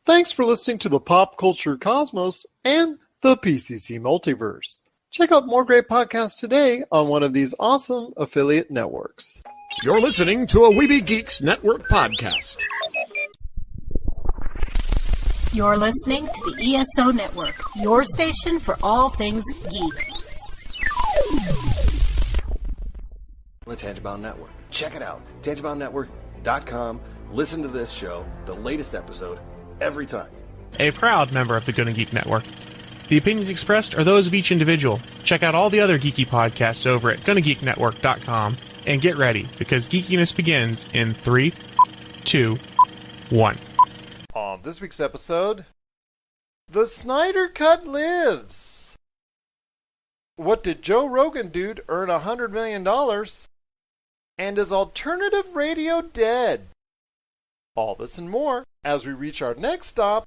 Thanks for listening to the Pop Culture Cosmos and the PCC Multiverse. Check out more great podcasts today on one of these awesome affiliate networks. You're listening to a Weeby Geeks Network podcast. You're listening to the ESO Network, your station for all things geek. The Tangibound Network. Check it out. TangiboundNetwork.com. Listen to this show, the latest episode, every time. A proud member of the Gonna Geek Network. The opinions expressed are those of each individual. Check out all the other geeky podcasts over at GonnaGeekNetwork.com and get ready, because geekiness begins in 3, 2, 1. On this week's episode, the Snyder Cut lives. What did Joe Rogan do to earn $100 million? And is alternative radio dead? All this and more as we reach our next stop,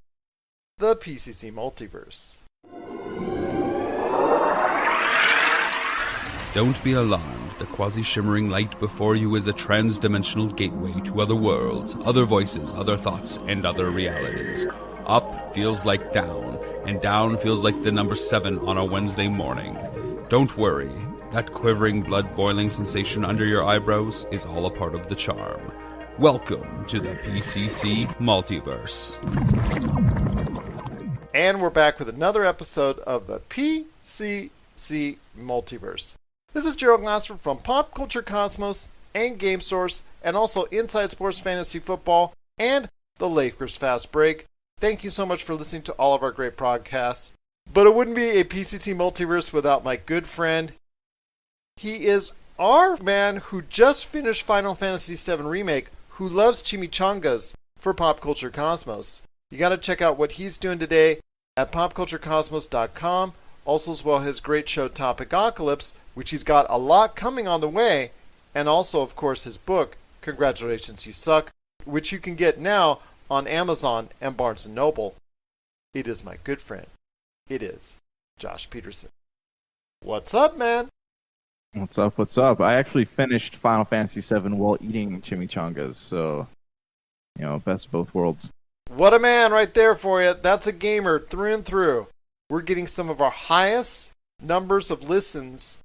the PCC Multiverse. Don't be alarmed. The quasi-shimmering light before you is a trans-dimensional gateway to other worlds, other voices, other thoughts, and other realities. Up feels like down, and down feels like the number 7 on a Wednesday morning. Don't worry. That quivering, blood-boiling sensation under your eyebrows is all a part of the charm. Welcome to the PCC Multiverse. And we're back with another episode of the PCC Multiverse. This is Gerald Glassford from Pop Culture Cosmos and Game Source, and also Inside Sports Fantasy Football and the Lakers Fast Break. Thank you so much for listening to all of our great podcasts. But it wouldn't be a PCC Multiverse without my good friend. He is our man who just finished Final Fantasy VII Remake, who loves chimichangas for Pop Culture Cosmos. You got to check out what he's doing today at popculturecosmos.com. Also, as well, his great show Topicocalypse, which he's got a lot coming on the way. And also, of course, his book, Congratulations, You Suck, which you can get now on Amazon and Barnes & Noble. It is my good friend. It is Josh Peterson. What's up, man? What's up? What's up? I actually finished Final Fantasy VII while eating chimichangas, so, best of both worlds. What a man right there for you. That's a gamer through and through. We're getting some of our highest numbers of listens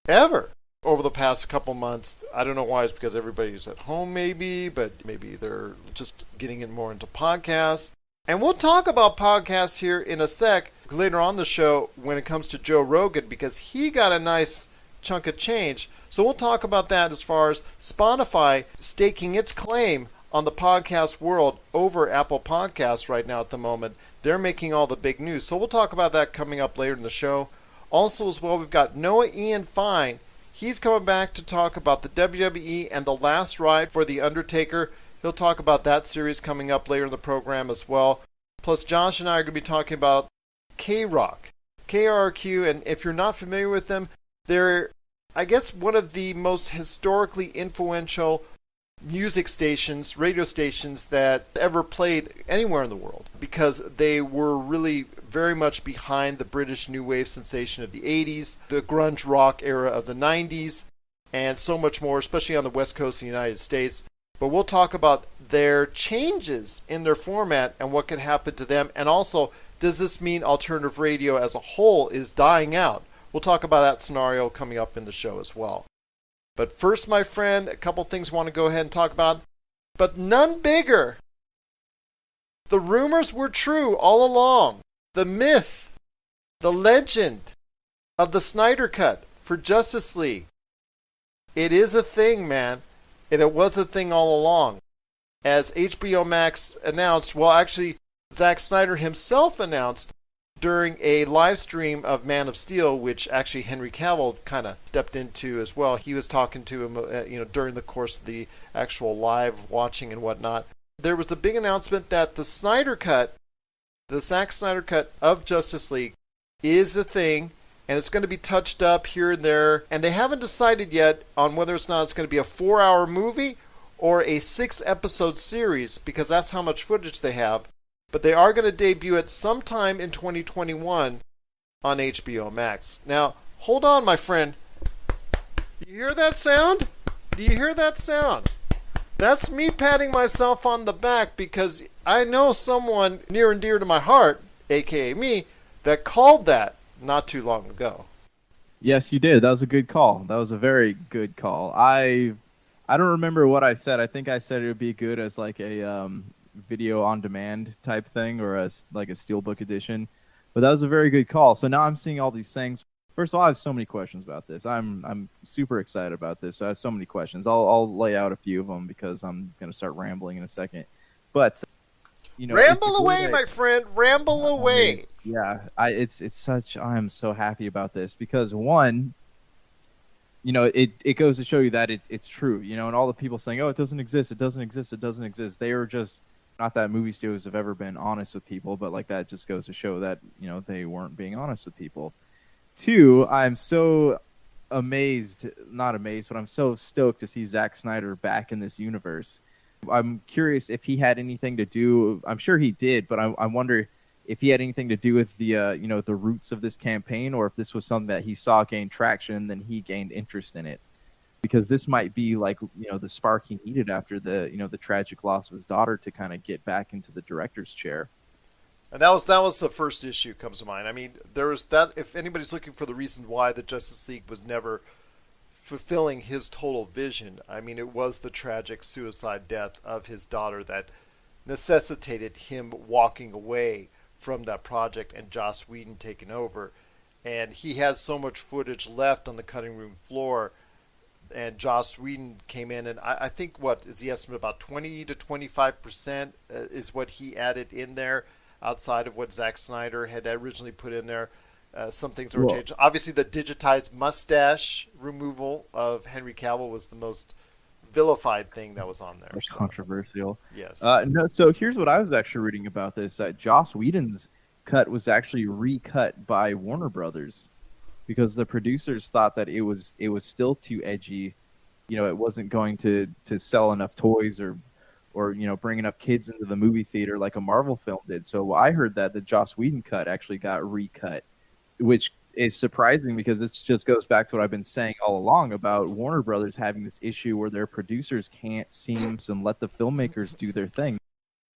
ever over the past couple months. I don't know why. It's because everybody's at home maybe, but maybe they're just getting in more into podcasts. And we'll talk about podcasts here in a sec later on the show when it comes to Joe Rogan, because he got a nice chunk of change. So we'll talk about that as far as Spotify staking its claim on the podcast world over Apple Podcasts right now at the moment. They're making all the big news. So we'll talk about that coming up later in the show. Also as well, we've got Noah Ian Fein. He's coming back to talk about the WWE and the last ride for The Undertaker. He'll talk about that series coming up later in the program as well. Plus, Josh and I are going to be talking about KROQ, KROQ, and if you're not familiar with them, they're, I guess, one of the most historically influential music stations, radio stations that ever played anywhere in the world, because they were really very much behind the British new wave sensation of the 80s, the grunge rock era of the 90s, and so much more, especially on the west coast of the United States. But we'll talk about their changes in their format and what could happen to them, and also, does this mean alternative radio as a whole is dying out? We'll talk about that scenario coming up in the show as well. But first, my friend, a couple things I want to go ahead and talk about, but none bigger. The rumors were true all along. The myth, the legend of the Snyder Cut for Justice League. It is a thing, man. And it was a thing all along. As HBO Max announced, well, actually, Zack Synder himself announced during a live stream of Man of Steel, which actually Henry Cavill kind of stepped into as well. He was talking to him, during the course of the actual live watching and whatnot. There was the big announcement that the Snyder Cut, the Zack Snyder Cut of Justice League, is a thing, and it's going to be touched up here and there. And they haven't decided yet on whether or not it's going to be a 4-hour movie or a 6-episode series, because that's how much footage they have. But they are going to debut it sometime in 2021 on HBO Max. Now, hold on, my friend. Do you hear that sound? Do you hear that sound? That's me patting myself on the back because I know someone near and dear to my heart, aka me, that called that not too long ago. Yes, you did. That was a good call. That was a very good call. I don't remember what I said. I think I said it would be good as like a video on demand type thing or as like a steelbook edition. But that was a very good call. So now I'm seeing all these things. First of all, I have so many questions about this. I'm super excited about this. I have so many questions. I'll lay out a few of them because I'm going to start rambling in a second. But ramble away, my friend. Ramble away. Yeah, it's such. I am so happy about this because one, it goes to show you that it's true. And all the people saying, "Oh, it doesn't exist. It doesn't exist. It doesn't exist." They are just not that movie studios have ever been honest with people, but like that just goes to show that they weren't being honest with people. Two, I'm so not amazed, but I'm so stoked to see Zack Synder back in this universe. I'm curious if he had anything to do. I'm sure he did, but I wonder if he had anything to do with the the roots of this campaign, or if this was something that he saw gain traction and then he gained interest in it. Because this might be like the spark he needed after the the tragic loss of his daughter to kind of get back into the director's chair. And that was the first issue comes to mind. I mean, there was that. If anybody's looking for the reason why the Justice League was never fulfilling his total vision, I mean, it was the tragic suicide death of his daughter that necessitated him walking away from that project and Joss Whedon taking over. And he had so much footage left on the cutting room floor, and Joss Whedon came in, and I think what is the estimate, about 20 to 25% is what he added in there, outside of what Zack Synder had originally put in there. Some things were changed. Obviously, the digitized mustache removal of Henry Cavill was the most vilified thing that was on there. Most controversial. Yes. No. So here's what I was actually reading about this: that Joss Whedon's cut was actually recut by Warner Brothers because the producers thought that it was still too edgy. It wasn't going to sell enough toys or bring enough kids into the movie theater like a Marvel film did. So I heard that the Joss Whedon cut actually got recut, which is surprising because this just goes back to what I've been saying all along about Warner Brothers having this issue where their producers can't seem and let the filmmakers do their thing.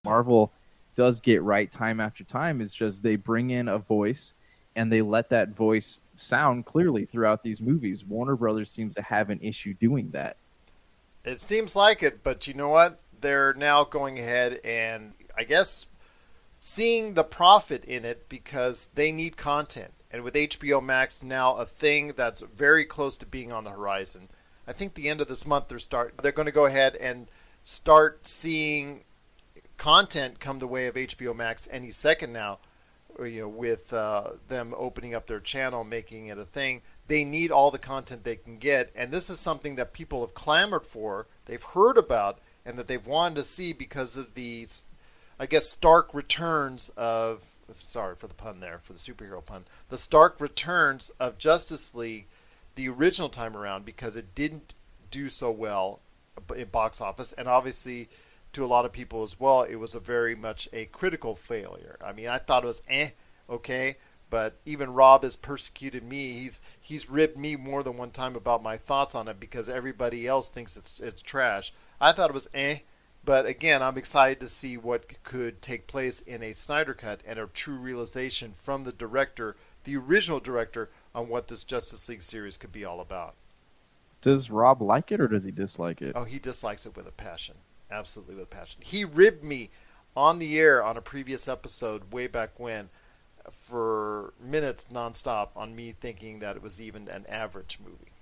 Marvel does get right time after time. It's just they bring in a voice and they let that voice sound clearly throughout these movies. Warner Brothers seems to have an issue doing that. It seems like it, but you know what? They're now going ahead and, I guess, seeing the profit in it because they need content. And with HBO Max now a thing that's very close to being on the horizon, I think the end of this month they're going to go ahead and start seeing content come the way of HBO Max any second now. With them opening up their channel, making it a thing. They need all the content they can get, and this is something that people have clamored for, they've heard about, and that they've wanted to see because of the, I guess, stark returns of, sorry for the pun there, for the superhero pun, the stark returns of Justice League the original time around, because it didn't do so well in box office, and obviously to a lot of people as well, it was a very much a critical failure. I mean, I thought it was okay, but even Rob has persecuted me. He's ribbed me more than one time about my thoughts on it because everybody else thinks it's trash. I thought it was but again, I'm excited to see what could take place in a Snyder Cut and a true realization from the director, the original director, on what this Justice League series could be all about. Does Rob like it or does he dislike it? Oh, he dislikes it with a passion. Absolutely with passion. He ribbed me on the air on a previous episode way back when for minutes nonstop on me thinking that it was even an average movie.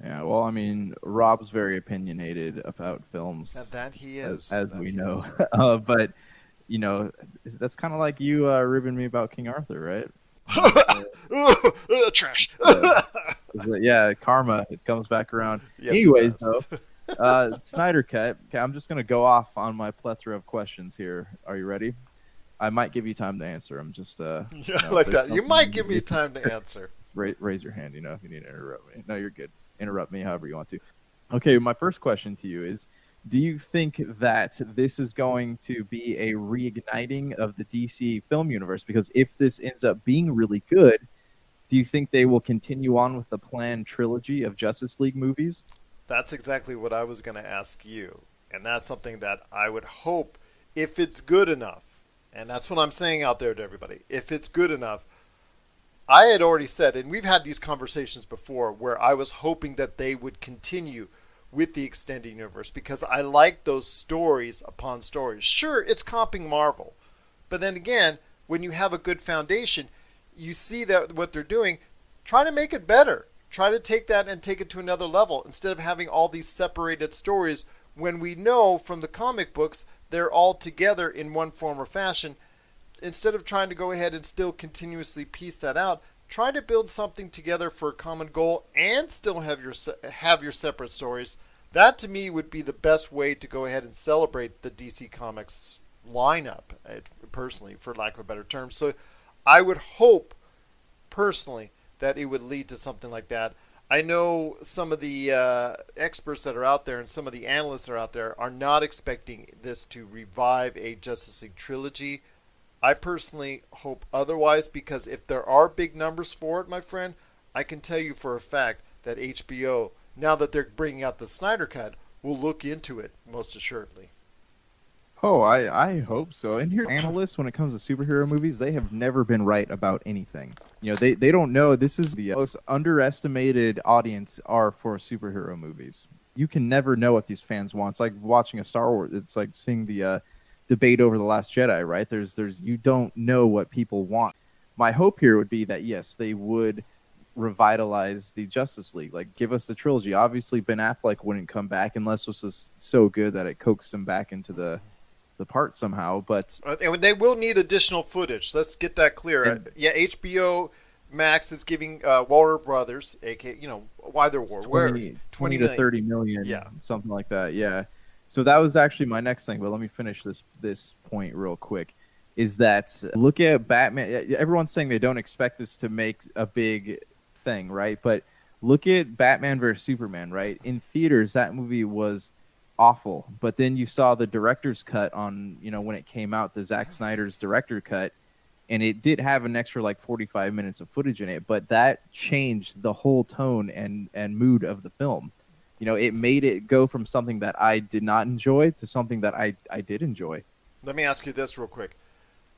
Yeah, well, I mean, Rob's very opinionated about films. That he is. As we know. But, that's kind of like you ribbing me about King Arthur, right? Trash. Yeah, karma. It comes back around. Yes, anyways, though, Snyder Cut. Okay, I'm just going to go off on my plethora of questions here. Are you ready? I might give you time to answer. I'm just... I like that. You might give me time to answer. Raise your hand, if you need to interrupt me. No, you're good. Interrupt me however you want to. Okay, my first question to you is, do you think that this is going to be a reigniting of the DC film universe? Because if this ends up being really good, do you think they will continue on with the planned trilogy of Justice League movies? That's exactly what I was going to ask you. And that's something that I would hope, if it's good enough, and that's what I'm saying out there to everybody, if it's good enough, I had already said, and we've had these conversations before, where I was hoping that they would continue with the extended universe because I like those stories upon stories. Sure, it's comping Marvel, but then again, when you have a good foundation, you see that what they're doing, try to make it better. Try to take that and take it to another level instead of having all these separated stories when we know from the comic books they're all together in one form or fashion. Instead of trying to go ahead and still continuously piece that out, try to build something together for a common goal and still have your separate stories. That to me would be the best way to go ahead and celebrate the DC Comics lineup, personally, for lack of a better term. So I would hope personally that it would lead to something like that. I know some of the experts that are out there and some of the analysts that are out there are not expecting this to revive a Justice League trilogy. I personally hope otherwise, because if there are big numbers for it, my friend, I can tell you for a fact that HBO, now that they're bringing out the Snyder Cut, will look into it most assuredly. Oh, I hope so. And here, analysts, when it comes to superhero movies, they have never been right about anything. You know, they don't know. This is the most underestimated audience are for superhero movies. You can never know what these fans want. It's like watching a Star Wars. It's like seeing the debate over The Last Jedi, right? There's you don't know what people want. My hope here would be that, yes, they would revitalize the Justice League. Like, give us the trilogy. Obviously, Ben Affleck wouldn't come back unless this was so good that it coaxed him back into the part somehow, but they will need additional footage. Let's get that clear. HBO Max is giving Warner Brothers, aka why they're 20 to 30 million, something like that. Yeah. So that was actually my next thing, but let me finish this point real quick. Is that look at Batman? Everyone's saying they don't expect this to make a big thing, right? But look at Batman vs Superman, right? In theaters, that movie was awful, but then you saw the director's cut on when it came out, the Zack Snyder's director cut, and it did have an extra like 45 minutes of footage in it, but that changed the whole tone and mood of the film. It made it go from something that I did not enjoy to something that I did enjoy. Let me ask you this real quick.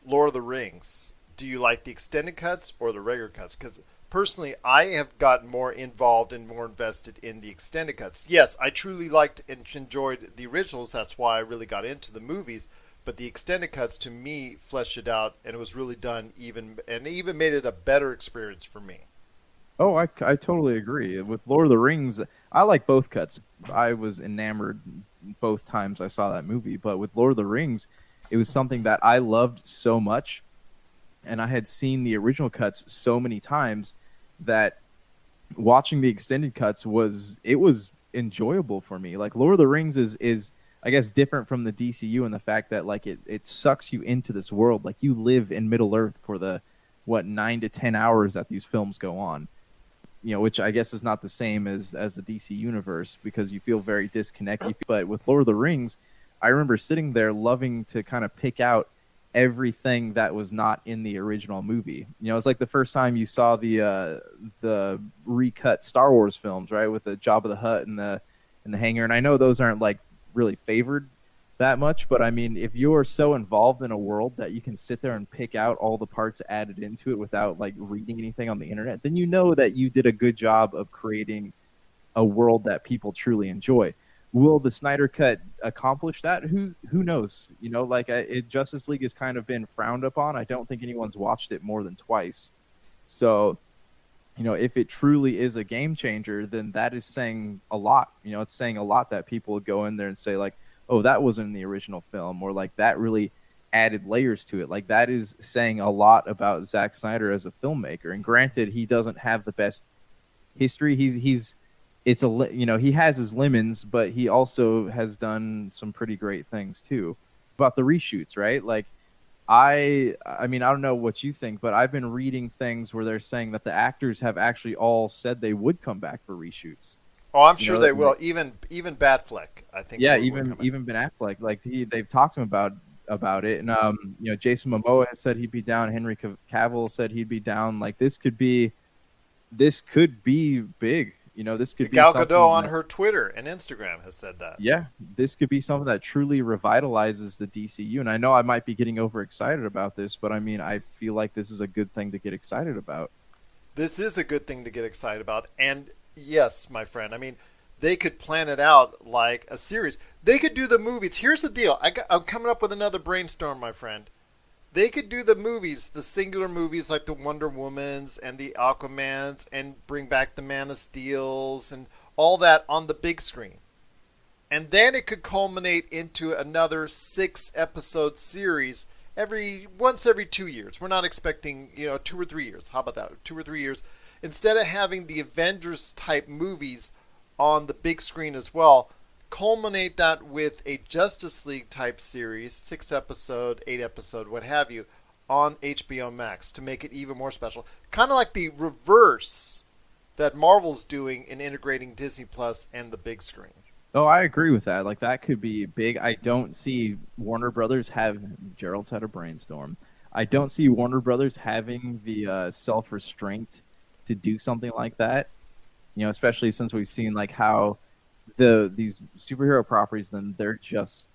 Lord of the Rings, do you like the extended cuts or the regular cuts? Because personally, I have gotten more involved and more invested in the extended cuts. Yes, I truly liked and enjoyed the originals. That's why I really got into the movies. But the extended cuts, to me, fleshed it out, and it was really done even made it a better experience for me. Oh, I totally agree. With Lord of the Rings, I like both cuts. I was enamored both times I saw that movie. But with Lord of the Rings, it was something that I loved so much, and I had seen the original cuts so many times that watching the extended cuts was enjoyable for me. Like, Lord of the Rings is I guess different from the DCU in the fact that like it sucks you into this world. Like, you live in Middle Earth for the 9 to 10 hours that these films go on. Which I guess is not the same as the DC universe, because you feel very disconnected. But with Lord of the Rings, I remember sitting there loving to kind of pick out everything that was not in the original movie. It's like the first time you saw the recut Star Wars films, right, with the Jabba the Hutt and the hangar. And I know those aren't like really favored that much, but I mean, if you're so involved in a world that you can sit there and pick out all the parts added into it without like reading anything on the internet, then you know that you did a good job of creating a world that people truly enjoy. Will the Snyder Cut accomplish that? Who knows? Justice League has kind of been frowned upon. I don't think anyone's watched it more than twice. So, if it truly is a game changer, then that is saying a lot. It's saying a lot that people would go in there and say like, oh, that wasn't in the original film, or like that really added layers to it. Like, that is saying a lot about Zack Snyder as a filmmaker. And granted, he doesn't have the best history. He has his lemons, but he also has done some pretty great things too. About the reshoots, right? Like, I mean, I don't know what you think, but I've been reading things where they're saying that the actors have actually all said they would come back for reshoots. Oh, I'm sure they will. Even Batfleck, I think. Yeah, even Ben Affleck, like they've talked to him about it, and Jason Momoa has said he'd be down. Henry Cavill said he'd be down. Like, this could be big. This could be Gal something Gadot on that- her Twitter and Instagram has said that. Yeah, this could be something that truly revitalizes the DCU. And I know I might be getting overexcited about this, but I mean, I feel like this is a good thing to get excited about. This is a good thing to get excited about. And yes, my friend, I mean, they could plan it out like a series. They could do the movies. Here's the deal. I'm coming up with another brainstorm, my friend. They could do the movies, the singular movies like the Wonder Womans and the Aquamans, and bring back the Man of Steels and all that on the big screen. And then it could culminate into another 6-episode series once every 2 years. We're not expecting, 2 or 3 years. How about that? 2 or 3 years. Instead of having the Avengers type movies on the big screen as well, culminate that with a Justice League type series, 6-episode, 8-episode, what have you, on HBO Max to make it even more special. Kind of like the reverse that Marvel's doing in integrating Disney Plus and the big screen. Oh, I agree with that. Like, that could be big. I don't see Warner Brothers Gerald's had a brainstorm. I don't see Warner Brothers having the self-restraint to do something like that. Especially since we've seen like how these superhero properties, then they're just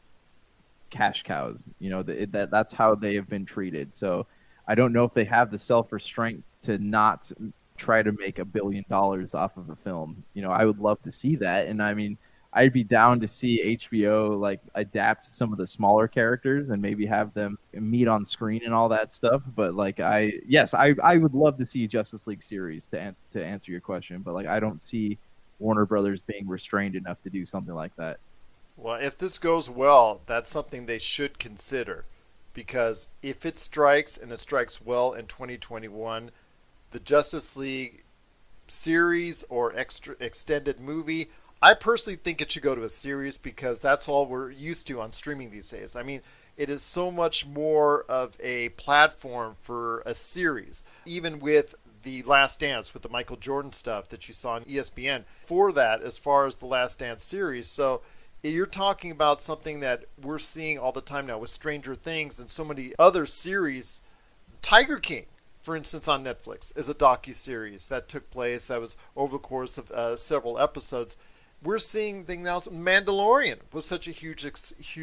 cash cows. That's how they have been treated. So I don't know if they have the self-restraint to not try to make $1 billion off of a film. I would love to see that, and I mean, I'd be down to see HBO like adapt some of the smaller characters and maybe have them meet on screen and all that stuff. But like, I would love to see Justice League series to answer your question. But like, I don't see Warner Brothers being restrained enough to do something like that. Well, if this goes well, that's something they should consider, because if it strikes and it strikes well in 2021, the Justice League series or extended movie, I personally think it should go to a series, because that's all we're used to on streaming these days. I mean, it is so much more of a platform for a series, even with The Last Dance, with the Michael Jordan stuff that you saw on ESPN for that, as far as the Last Dance series. So you're talking about something that we're seeing all the time now with Stranger Things and so many other series. Tiger King, for instance, on Netflix, is a docuseries that took place, that was over the course of several episodes. We're seeing things now. Mandalorian was such a huge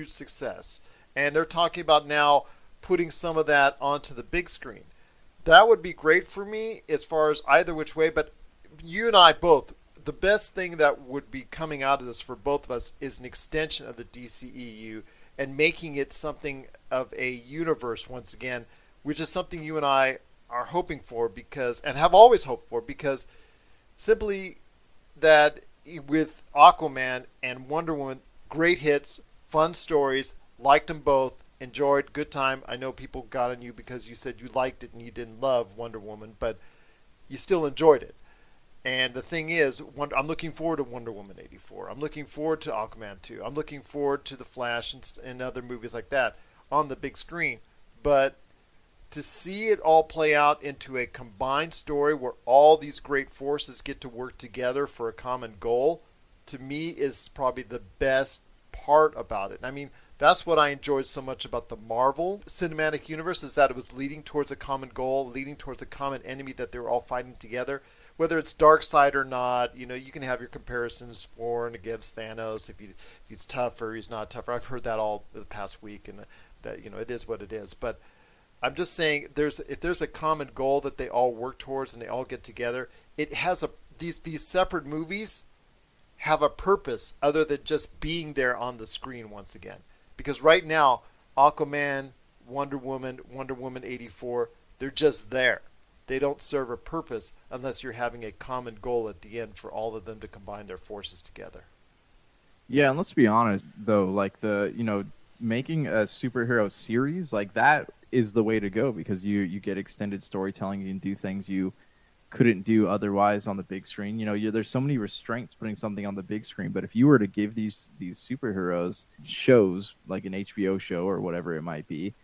success, and they're talking about now putting some of that onto the big screen. That would be great for me as far as either which way, but you and I both, the best thing that would be coming out of this for both of us is an extension of the DCEU and making it something of a universe once again, which is something you and I are hoping for, because, and have always hoped for, because simply that with Aquaman and Wonder Woman, great hits, fun stories, liked them both, enjoyed, good time. I know people got on you because you said you liked it and you didn't love Wonder Woman, but you still enjoyed it. And the thing is, I'm looking forward to Wonder Woman 84. I'm looking forward to Aquaman 2. I'm looking forward to The Flash and other movies like that on the big screen. But to see it all play out into a combined story where all these great forces get to work together for a common goal, to me is probably the best part about it. I mean, that's what I enjoyed so much about the Marvel Cinematic Universe, is that it was leading towards a common goal, leading towards a common enemy that they were all fighting together. Whether it's Darkseid or not, you can have your comparisons for and against Thanos, if he's tougher, he's not tougher. I've heard that all the past week, and that it is what it is. But I'm just saying, if there's a common goal that they all work towards and they all get together, it has these separate movies have a purpose other than just being there on the screen once again. Because right now, Aquaman, Wonder Woman 84, they're just there. They don't serve a purpose unless you're having a common goal at the end for all of them to combine their forces together. Yeah, and let's be honest though, like making a superhero series like that is the way to go, because you get extended storytelling. You can do things you couldn't do otherwise on the big screen. There's so many restraints putting something on the big screen, but if you were to give these superheroes shows, like an HBO show or whatever it might be,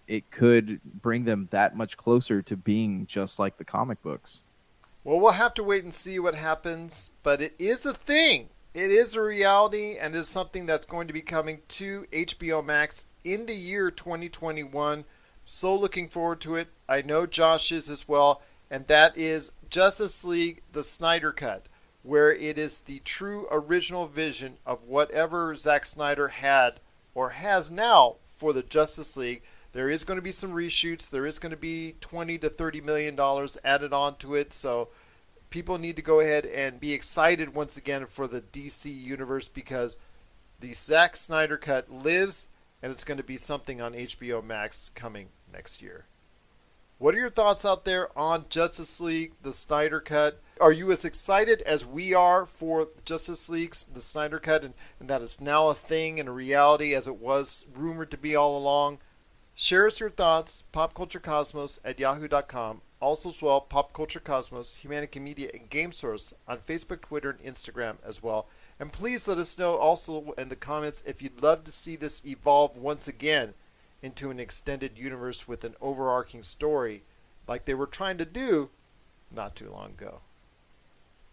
it could bring them that much closer to being just like the comic books. Well, we'll have to wait and see what happens, but it is a thing. It is a reality, and is something that's going to be coming to HBO Max in the year 2021. So looking forward to it. I know Josh is as well, and that is Justice League, the Snyder Cut. where it is the true original vision of whatever Zack Snyder had or has now for the Justice League. There is going to be some reshoots. There is going to be $20 to $30 million added onto it. So people need to go ahead and be excited once again for the DC universe, because the Zack Snyder cut lives, and it's going to be something on HBO Max coming next year. What are your thoughts out there on Justice League, the Snyder cut? Are you as excited as we are for Justice League's, the Snyder cut, and that it's now a thing and a reality as it was rumored to be all along? Share us your thoughts, popculturecosmos@yahoo.com. Also as well, Pop Culture Cosmos, Humanica Media, and Game Source on Facebook, Twitter, and Instagram as well. And please let us know also in the comments if you'd love to see this evolve once again into an extended universe with an overarching story like they were trying to do not too long ago.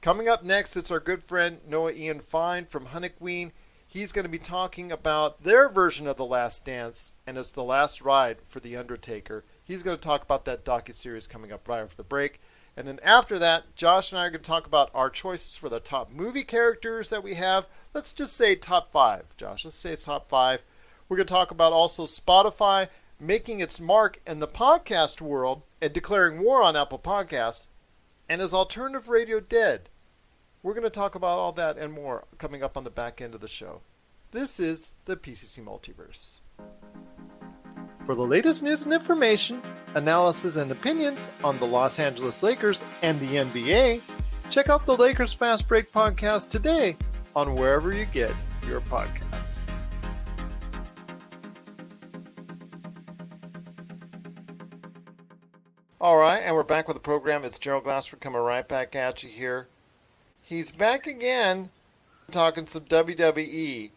Coming up next, it's our good friend Noah Ian Fein from HunnicOutcasts. He's going to be talking about their version of The Last Dance, and it's the last ride for The Undertaker. He's going to talk about that docuseries coming up right after the break. And then after that, Josh and I are going to talk about our choices for the top movie characters that we have. Let's just say top 5, Josh. Let's say it's top 5. We're going to talk about also Spotify making its mark in the podcast world and declaring war on Apple Podcasts. And is alternative radio dead? We're going to talk about all that and more coming up on the back end of the show. This is the PCC Multiverse. For the latest news and information, analysis and opinions on the Los Angeles Lakers and the NBA, check out the Lakers Fast Break podcast today on wherever you get your podcasts. All right, and we're back with the program. It's Gerald Glassford coming right back at you here. He's back again talking some WWE.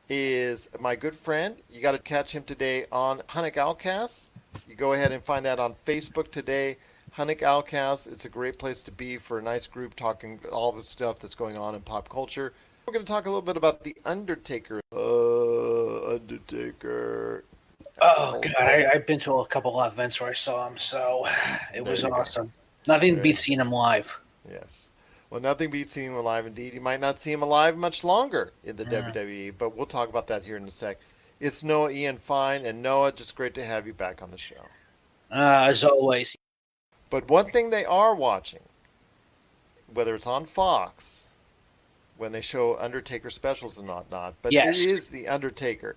Is my good friend. You got to catch him today on HunnicOutcasts. You go ahead and find that on Facebook today. HunnicOutcasts. It's a great place to be for a nice group talking all the stuff that's going on in pop culture. We're going to talk a little bit about the Undertaker. Undertaker. Oh, God, I've been to a couple of events where I saw him, so it was awesome. Nothing beats seeing him live. Yes. Well, nothing beats seeing him alive, indeed. You might not see him alive much longer in the WWE, but we'll talk about that here in a sec. It's Noah Ian Fein, and Noah, just great to have you back on the show. As always. But one thing they are watching, whether it's on Fox, when they show Undertaker specials and whatnot, but yes. It is the Undertaker.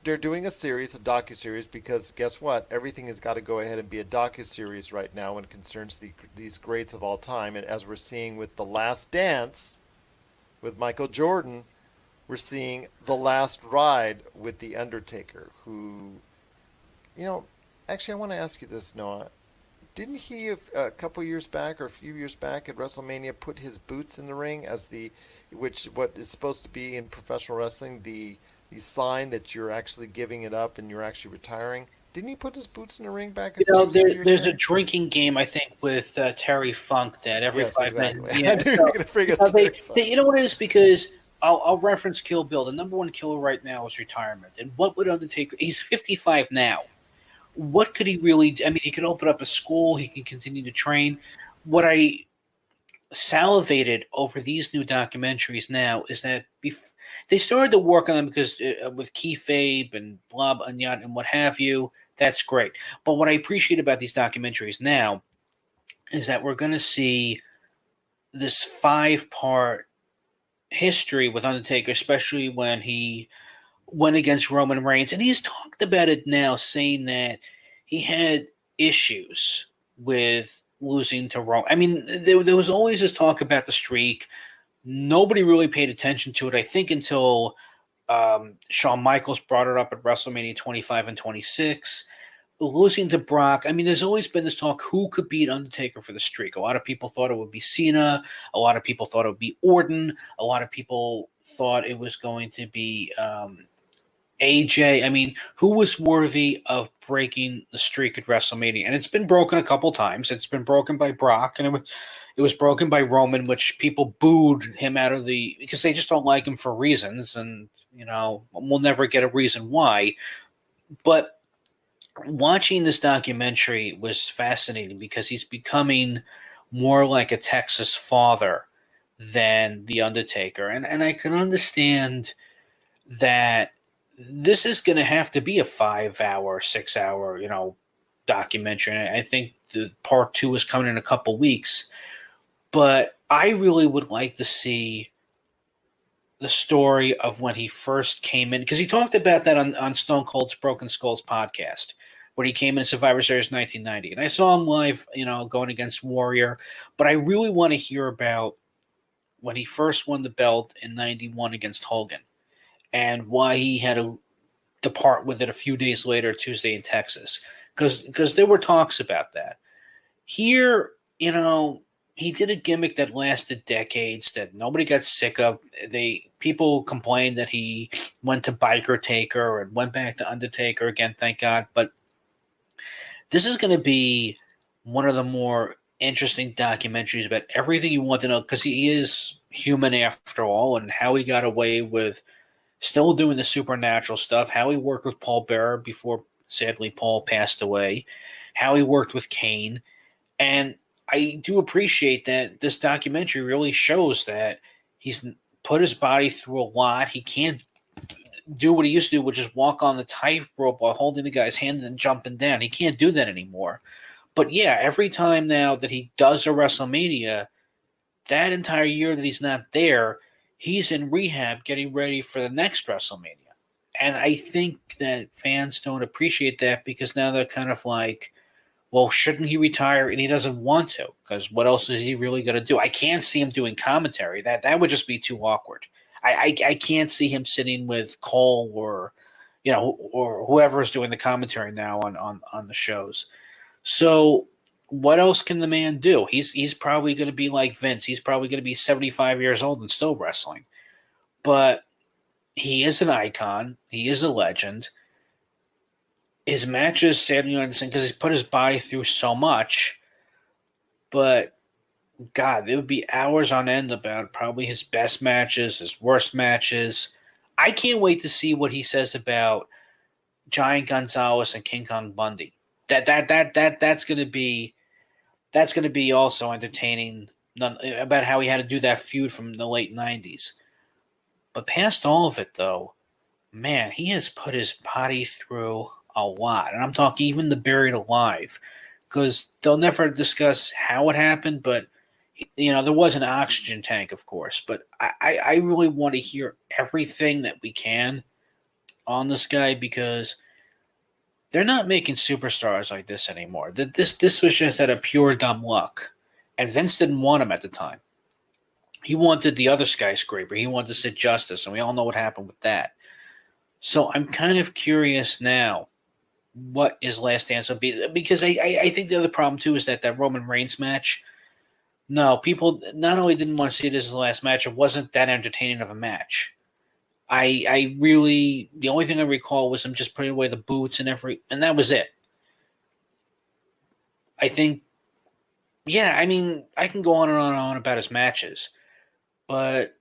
They're doing a series, a docuseries, because guess what? Everything has got to go ahead and be a docuseries right now when it concerns these greats of all time. And as we're seeing with The Last Dance, with Michael Jordan, we're seeing The Last Ride with The Undertaker, who, actually I want to ask you this, Noah. Didn't he, a couple years back or a few years back at WrestleMania, put his boots in the ring as what is supposed to be in professional wrestling, the sign that you're actually giving it up and you're actually retiring? Didn't he put his boots in the ring back? There's a drinking game, I think, with Terry Funk that every 5 minutes. Yeah, you're going to bring up Terry Funk. You know what it is? Because I'll reference Kill Bill. The number one killer right now is retirement. And what would Undertaker? He's 55 now. What could he really do? I mean, he could open up a school. He can continue to train. What I salivated over these new documentaries now is that they started to work on them because with kayfabe and blah, blah, and what have you, that's great. But what I appreciate about these documentaries now is that we're going to see this 5-part history with Undertaker, especially when he went against Roman Reigns. And he's talked about it now, saying that he had issues with losing to Roman. I mean, there was always this talk about the streak. Nobody really paid attention to it, I think, until Shawn Michaels brought it up at WrestleMania 25 and 26. Losing to Brock, I mean, there's always been this talk, who could beat Undertaker for the streak? A lot of people thought it would be Cena. A lot of people thought it would be Orton. A lot of people thought it was going to be AJ. I mean, who was worthy of breaking the streak at WrestleMania? And it's been broken a couple times. It's been broken by Brock, and it was broken by Roman, which people booed him out of because they just don't like him for reasons, and we'll never get a reason why. But watching this documentary was fascinating because he's becoming more like a Texas father than The Undertaker. And I can understand that this is going to have to be a 5-hour, 6-hour, documentary. And I think the part 2 is coming in a couple weeks. But I really would like to see the story of when he first came in, because he talked about that on Stone Cold's Broken Skulls podcast, when he came in Survivor Series 1990. And I saw him live, going against Warrior. But I really want to hear about when he first won the belt in 91 against Hogan, and why he had to depart with it a few days later, Tuesday in Texas, because there were talks about that. Here, he did a gimmick that lasted decades that nobody got sick of. People complained that he went to Biker Taker and went back to Undertaker again, thank God. But this is going to be one of the more interesting documentaries about everything you want to know, because he is human after all, and how he got away with still doing the supernatural stuff, how he worked with Paul Bearer before, sadly, Paul passed away, how he worked with Kane. And I do appreciate that this documentary really shows that he's put his body through a lot. He can't do what he used to do, which is walk on the tightrope while holding the guy's hand and jumping down. He can't do that anymore. But yeah, every time now that he does a WrestleMania, that entire year that he's not there, he's in rehab getting ready for the next WrestleMania. And I think that fans don't appreciate that, because now they're kind of like, well, shouldn't he retire? And he doesn't want to, because what else is he really going to do? I can't see him doing commentary. That would just be too awkward. I can't see him sitting with Cole or whoever is doing the commentary now on the shows. So what else can the man do? He's probably going to be like Vince. He's probably going to be 75 years old and still wrestling. But he is an icon. He is a legend. His matches, sadly, understand, because he's put his body through so much. But God, there would be hours on end about probably his best matches, his worst matches. I can't wait to see what he says about Giant Gonzalez and King Kong Bundy. That's going to be also entertaining, about how he had to do that feud from the late 90s. But past all of it, though, man, he has put his body through a lot. And I'm talking even the Buried Alive, because they'll never discuss how it happened, but there was an oxygen tank, of course. But I really want to hear everything that we can on this guy, because they're not making superstars like this anymore. This was just out of pure dumb luck. And Vince didn't want him at the time. He wanted the other skyscraper. He wanted Sid Justice, and we all know what happened with that. So I'm kind of curious now what his last dance will be, because I think the other problem, too, is that Roman Reigns match, no, people not only didn't want to see it as his last match, it wasn't that entertaining of a match. I really, the only thing I recall was him just putting away the boots and that was it. I think, yeah, I mean, I can go on and on and on about his matches, but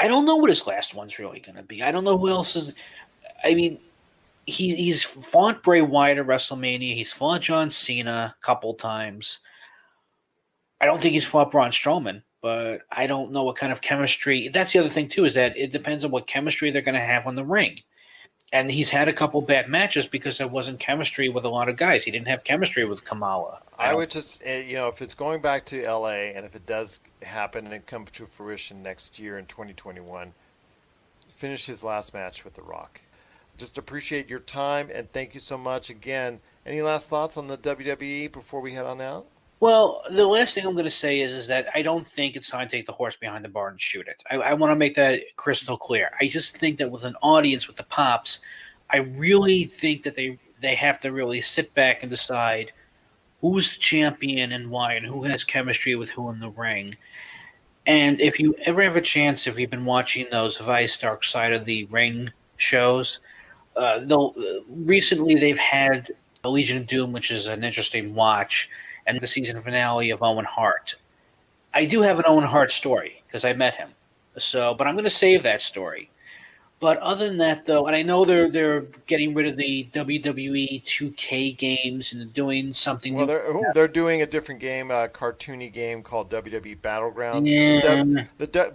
I don't know what his last one's really going to be. I don't know who else is. I mean, he's fought Bray Wyatt at WrestleMania. He's fought John Cena a couple times. I don't think he's fought Braun Strowman, but I don't know what kind of chemistry. That's the other thing, too, is that it depends on what chemistry they're going to have on the ring. And he's had a couple bad matches because there wasn't chemistry with a lot of guys. He didn't have chemistry with Kamala. I would just, if it's going back to L.A., and if it does happen and come to fruition next year in 2021, finish his last match with The Rock. Just appreciate your time, and thank you so much again. Any last thoughts on the WWE before we head on out? Well, the last thing I'm going to say is that I don't think it's time to take the horse behind the barn and shoot it. I want to make that crystal clear. I just think that with an audience, with the Pops, I really think that they have to really sit back and decide who's the champion and why, and who has chemistry with who in the ring. And if you ever have a chance, if you've been watching those Vice Dark Side of the Ring shows, recently they've had a Legion of Doom, which is an interesting watch, and the season finale of Owen Hart. I do have an Owen Hart story because I met him. But I'm going to save that story. But other than that, though, and I know they're getting rid of the WWE 2K games and doing something Well, new. they're doing a different game, a cartoony game called WWE Battlegrounds. Yeah.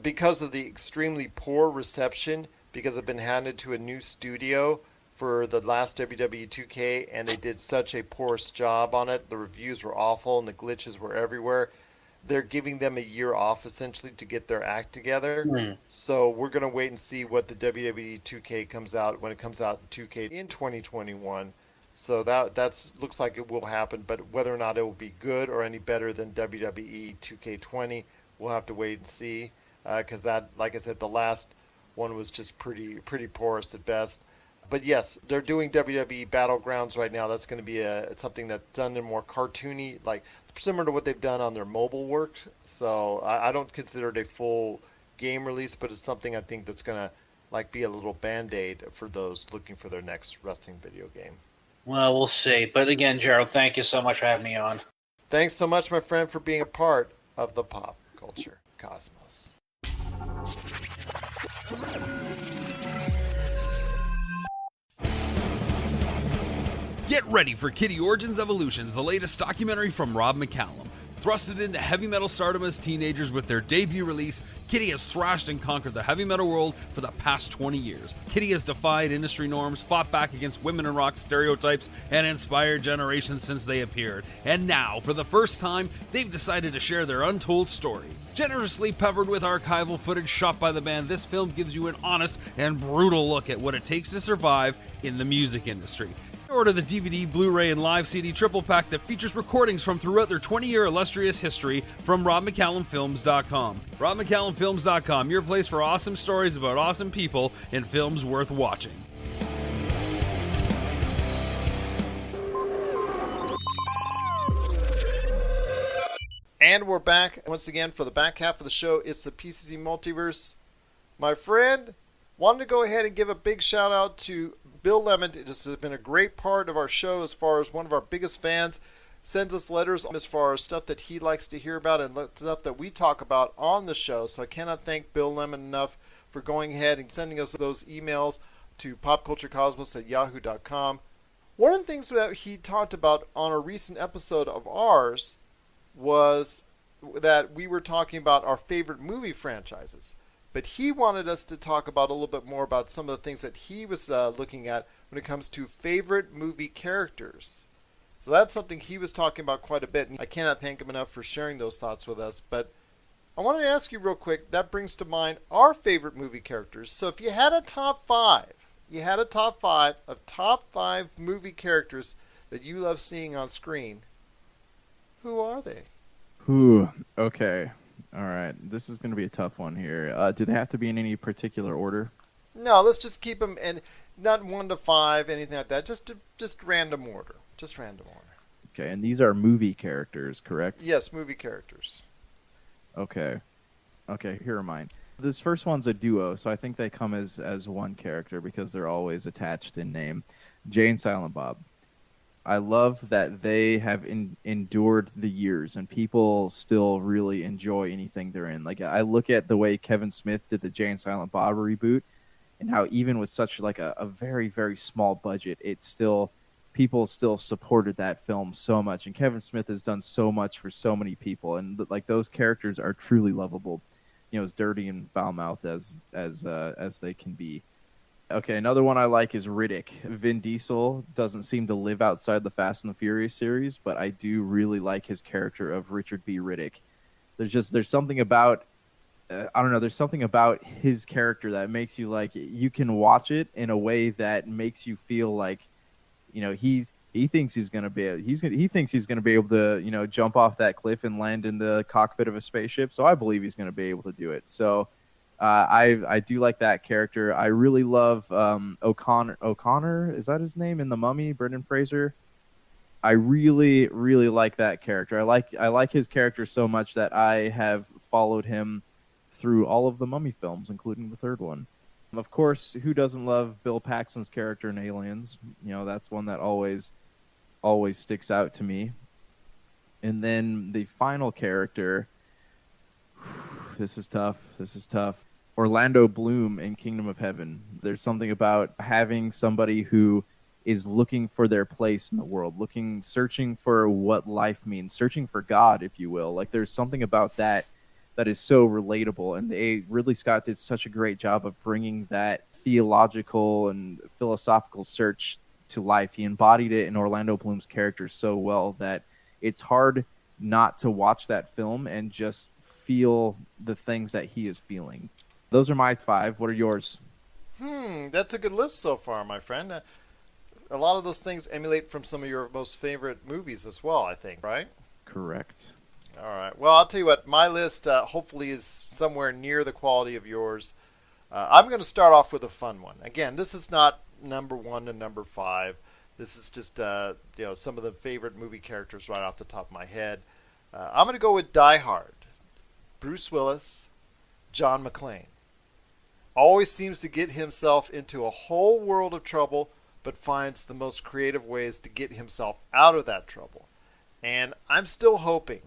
Because of the extremely poor reception, because it's been handed to a new studio for the last WWE 2K, and they did such a poor job on it. The reviews were awful, and the glitches were everywhere. They're giving them a year off essentially to get their act together. So we're going to wait and see what the WWE 2K comes out when it comes out in 2K in 2021. So that's looks like it will happen, but whether or not it will be good or any better than WWE 2K20, we'll have to wait and see. Because that, like I said, the last one was just pretty porous at best. But yes, they're doing WWE Battlegrounds right now. That's going to be something that's done in more cartoony, like similar to what they've done on their mobile work. So I don't consider it a full game release, but it's something I think that's going to be a little band-aid for those looking for their next wrestling video game. Well, we'll see. But again, Gerald, thank you so much for having me on. Thanks so much, my friend, for being a part of the pop culture cosmos. Get ready for Kitty Origins Evolutions, the latest documentary from Rob McCallum. Thrusted into heavy metal stardom as teenagers with their debut release, Kitty has thrashed and conquered the heavy metal world for the past 20 years. Kitty has defied industry norms, fought back against women in rock stereotypes, and inspired generations since they appeared. And now, for the first time, they've decided to share their untold story. Generously peppered with archival footage shot by the band, this film gives you an honest and brutal look at what it takes to survive in the music industry. Order the DVD, Blu-ray, and live CD triple pack that features recordings from throughout their 20-year illustrious history from RobMcCallumFilms.com. RobMcCallumFilms.com, your place for awesome stories about awesome people and films worth watching. And we're back once again for the back half of the show. It's the PCC Multiverse. My friend, wanted to go ahead and give a big shout out to Bill Lemon. This has been a great part of our show as far as one of our biggest fans. Sends us letters as far as stuff that he likes to hear about and stuff that we talk about on the show. So I cannot thank Bill Lemon enough for going ahead and sending us those emails to popculturecosmos@yahoo.com. One of the things that he talked about on a recent episode of ours was that we were talking about our favorite movie franchises. But he wanted us to talk about a little bit more about some of the things that he was looking at when it comes to favorite movie characters. So that's something he was talking about quite a bit. And I cannot thank him enough for sharing those thoughts with us. But I wanted to ask you real quick, that brings to mind our favorite movie characters. So if you had a top five of top five movie characters that you love seeing on screen, who are they? Ooh, okay. All right, this is going to be a tough one here. Do they have to be in any particular order? No, let's just keep them in not 1 to 5, anything like that. Just random order. Just random order. Okay, and these are movie characters, correct? Yes, movie characters. Okay, here are mine. This first one's a duo, so I think they come as one character because they're always attached in name. Jay and Silent Bob. I love that they have endured the years and people still really enjoy anything they're in. Like, I look at the way Kevin Smith did the Jay and Silent Bob reboot and how even with such like a very, very small budget, people still supported that film so much. And Kevin Smith has done so much for so many people. And like those characters are truly lovable, as dirty and foul-mouthed as they can be. Okay, another one I like is Riddick. Vin Diesel doesn't seem to live outside the Fast and the Furious series, but I do really like his character of Richard B. Riddick. There's something about, there's something about his character that makes you you can watch it in a way that makes you feel like, he thinks he's going to be able to, jump off that cliff and land in the cockpit of a spaceship. So I believe he's going to be able to do it. So I do like that character. I really love O'Connor. Is that his name in The Mummy? Brendan Fraser. I really, really like that character. I like his character so much that I have followed him through all of the Mummy films, including the third one. Of course, who doesn't love Bill Paxton's character in Aliens? That's one that always sticks out to me. And then the final character. This is tough. Orlando Bloom in Kingdom of Heaven. There's something about having somebody who is looking for their place in the world, searching for what life means, searching for God, if you will. Like, there's something about that is so relatable, and Ridley Scott did such a great job of bringing that theological and philosophical search to life. He embodied it in Orlando Bloom's character so well that it's hard not to watch that film and just feel the things that he is feeling. Those are my 5. What are yours? That's a good list so far, my friend. A lot of those things emulate from some of your most favorite movies as well, I think, right? Correct. All right. Well, I'll tell you what, my list hopefully is somewhere near the quality of yours. I'm going to start off with a fun one. Again, this is not number 1 to number 5. This is just some of the favorite movie characters right off the top of my head. I'm going to go with Die Hard. Bruce Willis, John McClane. Always seems to get himself into a whole world of trouble, but finds the most creative ways to get himself out of that trouble. And I'm still hoping,